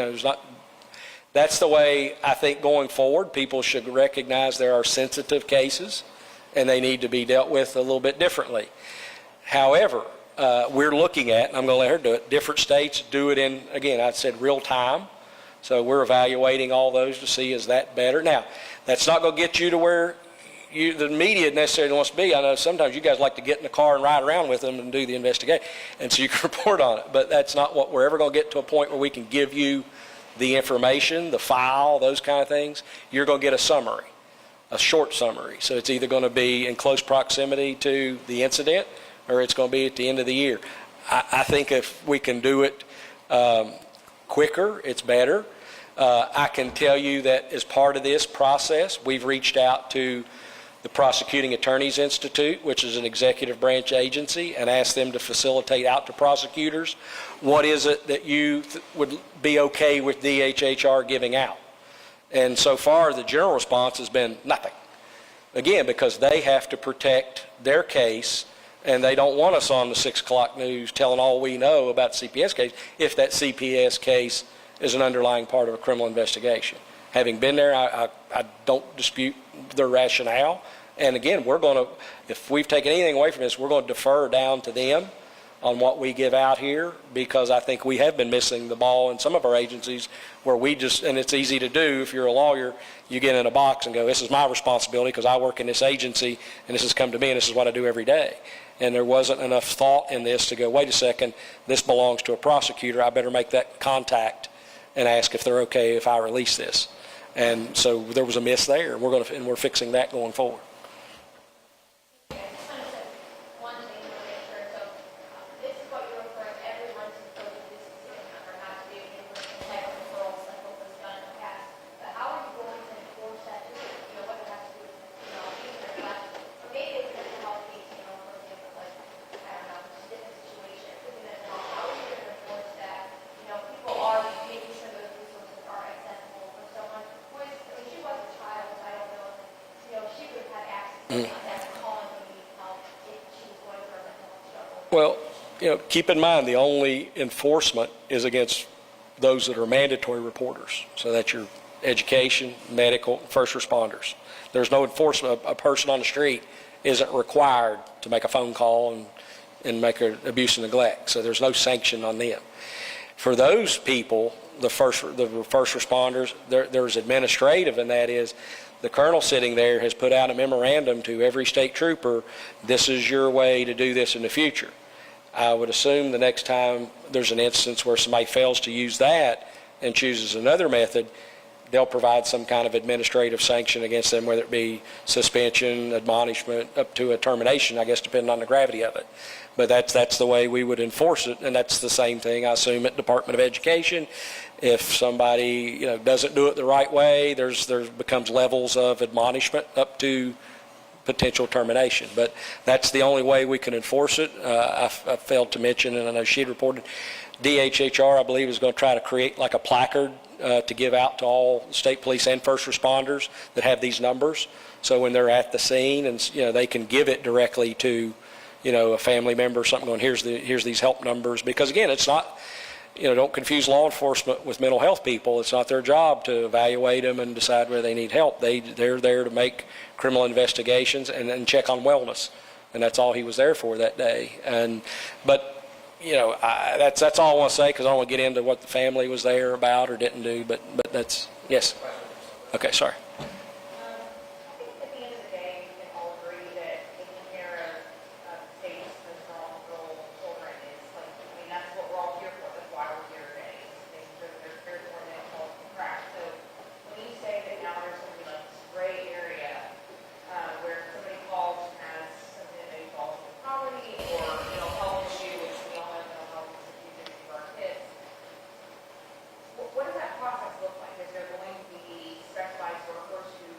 that's the way I think going forward, people should recognize there are sensitive cases, and they need to be dealt with a little bit differently. However, we're looking at, and I'm going to let her do it, different states do it in, again, I said real time. So we're evaluating all those to see, is that better? Now, that's not going to get you to where the media necessarily wants to be. I know sometimes you guys like to get in the car and ride around with them and do the investigation, and so you can report on it. But that's not what we're ever going to get to, a point where we can give you the information, the file, those kind of things. You're going to get a summary, a short summary. So it's either going to be in close proximity to the incident, or it's going to be at the end of the year. I think if we can do it quicker, it's better. I can tell you that as part of this process, we've reached out to the Prosecuting Attorneys Institute, which is an executive branch agency, and asked them to facilitate out to prosecutors. What is it that you would be okay with DHHR giving out? And so far, the general response has been nothing. Again, because they have to protect their case, and they don't want us on the 6 o'clock news telling all we know about the CPS case, if that CPS case is an underlying part of a criminal investigation. Having been there, I don't dispute their rationale. And again, if we've taken anything away from this, we're going to defer down to them on what we give out here, because I think we have been missing the ball in some of our agencies where and it's easy to do if you're a lawyer, you get in a box and go, this is my responsibility because I work in this agency and this has come to me and this is what I do every day. And there wasn't enough thought in this to go, wait a second, this belongs to a prosecutor. I better make that contact and ask if they're okay if I release this. And so there was a miss there, and we're fixing that going forward. I just wanted to, one thing to make sure, so this is what you're referring, everyone's supposed to do specific number, not to be in-person type of referrals like what was done in the past. But how are you going to enforce that? What it has to do with, That's calling when you need help if she's going through a mental health struggle. Well, keep in mind, the only enforcement is against those that are mandatory reporters. So that's your education, medical, first responders. There's no enforcement. A person on the street isn't required to make a phone call and make an abuse and neglect. So there's no sanction on them. For those people, the first responders, there's administrative, and that is the colonel sitting there has put out a memorandum to every state trooper, this is your way to do this in the future. I would assume the next time there's an instance where somebody fails to use that and chooses another method, they'll provide some kind of administrative sanction against them, whether it be suspension, admonishment, up to a termination, I guess, depending on the gravity of it. But that's the way we would enforce it, and that's the same thing, I assume, at Department of Education. If somebody doesn't do it the right way, there becomes levels of admonishment up to potential termination. But that's the only way we can enforce it. I failed to mention, and I know she had reported, DHHR, I believe, is going to try to create like a placard to give out to all state police and first responders that have these numbers. So when they're at the scene, and they can give it directly to a family member or something, going, here's these help numbers. Because again, it's not, don't confuse law enforcement with mental health people. It's not their job to evaluate them and decide whether they need help. They're there to make criminal investigations and check on wellness, and that's all he was there for that day. But that's all I want to say, because I don't want to get into what the family was there about or didn't do. But that's yes. Okay, sorry. I think at the end of the day, we can all agree that taking care of safe and vulnerable children is that's what we're all here for. That's why we're here today. Making sure that their spiritual and mental health can crack. So when you say that now there's going to be this gray area where somebody calls and has something that maybe falls into poverty or health issue, which we all know mental health is a huge issue for our kids. What does that process look like? Is there going to be specialized workers who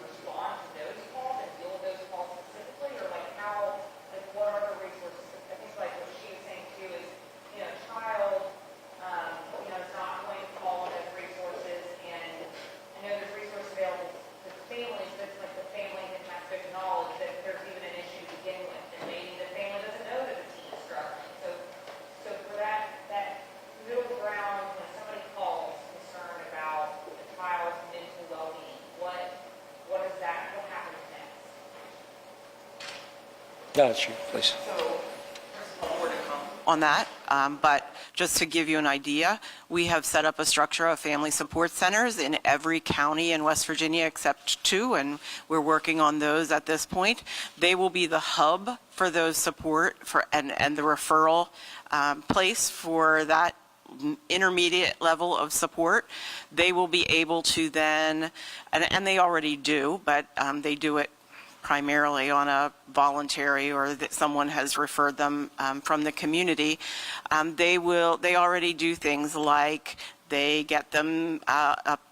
respond to those calls and deal with those calls specifically, or what are the resources? I think what she was saying too is, a child, is not going to call on those resources, and I know there's resources available to families, but it's like the family didn't have to acknowledge that there's even an issue to begin with, and maybe the family doesn't know that the teen is struggling. So for that middle ground, when somebody calls concerned about the child's mental well-being, what happens next? That's you, please. On that, but just to give you an idea, we have set up a structure of family support centers in every county in West Virginia except 2, and we're working on those at this point. They will be the hub for those support and the referral place for that intermediate level of support. They will be able to then, and they already do, but they do it primarily on a voluntary, or that someone has referred them from the community. They already do things like they get them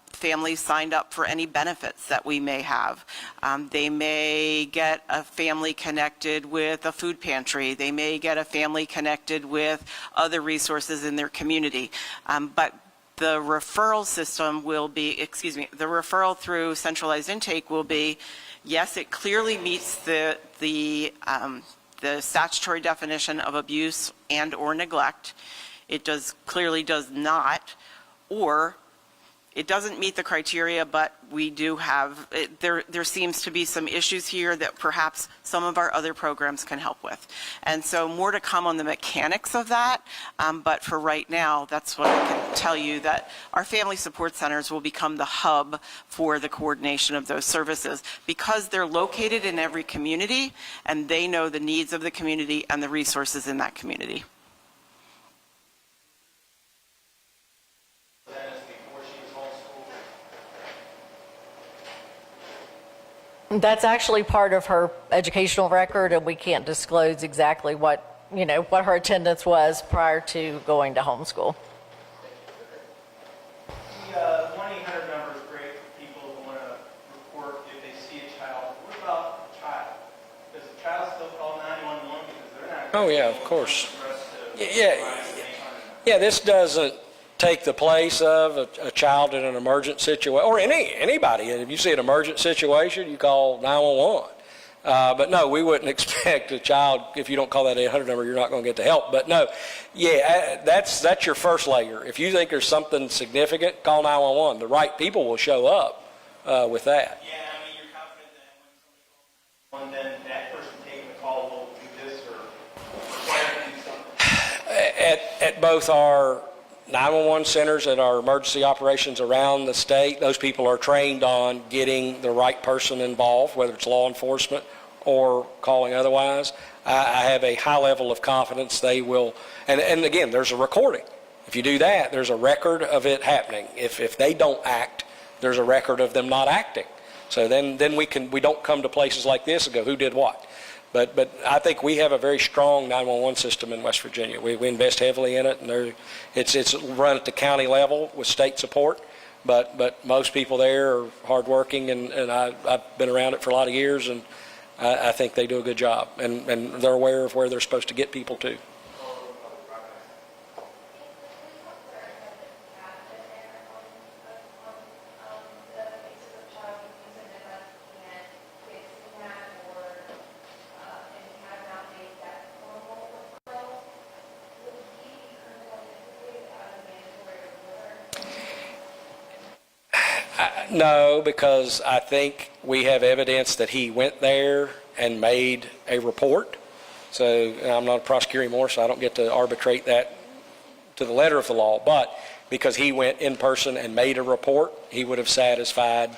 families signed up for any benefits that we may have. They may get a family connected with a food pantry. They may get a family connected with other resources in their community. But the referral system will be, the referral through centralized intake will be, yes, it clearly meets the statutory definition of abuse and or neglect. It clearly does not, or it doesn't meet the criteria, but we do have, there seems to be some issues here that perhaps some of our other programs can help with. And so more to come on the mechanics of that, but for right now, that's what I can tell you, that our family support centers will become the hub for the coordination of those services, because they're located in every community and they know the needs of the community and the resources in that community. That's actually part of her educational record, and we can't disclose exactly what her attendance was prior to going to homeschool. The 1-800 number is great for people who want to report if they see a child. What about the child? Does the child still call 911 because they're not? Oh yeah, of course. Yeah. This doesn't take the place of a child in an emergent situation, or anybody. And if you see an emergent situation, you call 911. But no, we wouldn't expect a child, if you don't call that 800 number, you're not going to get the help. But no, yeah, that's your first layer. If you think there's something significant, call 911. The right people will show up with that. Yeah, I mean, you're confident that when somebody calls 911, then that person taking the call will do this or require to do something? At both our 911 centers and our emergency operations around the state, those people are trained on getting the right person involved, whether it's law enforcement or calling otherwise. I have a high level of confidence they will, and again, there's a recording. If you do that, there's a record of it happening. If they don't act, there's a record of them not acting. So then we don't come to places like this and go, who did what? But I think we have a very strong 911 system in West Virginia. We invest heavily in it, and it's run at the county level with state support. But most people there are hardworking, and I've been around it for a lot of years, and I think they do a good job, and they're aware of where they're supposed to get people to. No, because I think we have evidence that he went there and made a report. So I'm not a prosecutor anymore, so I don't get to arbitrate that to the letter of the law. But because he went in person and made a report, he would have satisfied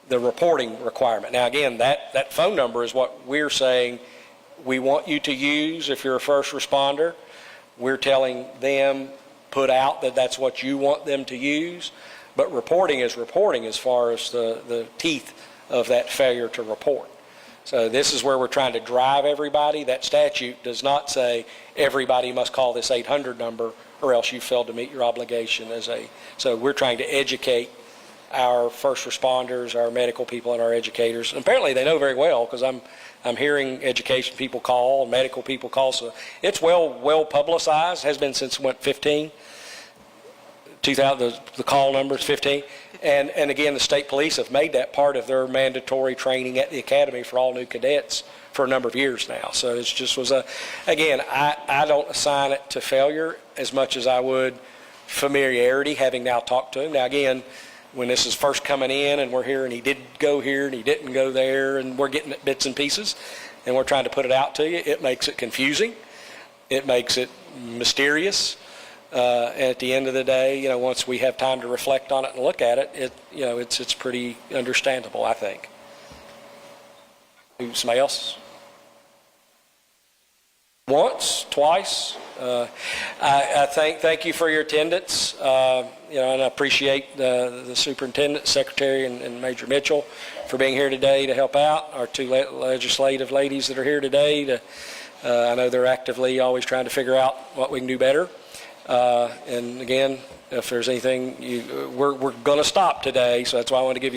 the reporting requirement. Now, again, that phone number is what we're saying we want you to use if you're a first responder. We're telling them, put out that that's what you want them to use. But reporting is reporting as far as the teeth of that failure to report. So this is where we're trying to drive everybody. That statute does not say everybody must call this 800 number or else you failed to meet your obligation so we're trying to educate our first responders, our medical people, and our educators. And apparently they know very well, because I'm hearing education people call and medical people call. So it's well publicized, has been since 2000, the call number is 15. And again, the state police have made that part of their mandatory training at the academy for all new cadets for a number of years now. So it just was again, I don't assign it to failure as much as I would familiarity, having now talked to him. Now again, when this is first coming in and we're hearing he did go here and he didn't go there, and we're getting it bits and pieces and we're trying to put it out to you, it makes it confusing. It makes it mysterious. At the end of the day, once we have time to reflect on it and look at it, it's pretty understandable, I think. Somebody else? Once, twice. I thank you for your attendance. And I appreciate the superintendent, secretary, and Major Mitchell for being here today to help out. Our two legislative ladies that are here today. I know they're actively always trying to figure out what we can do better. And again, if there's anything, we're going to stop today, so that's why I want to give you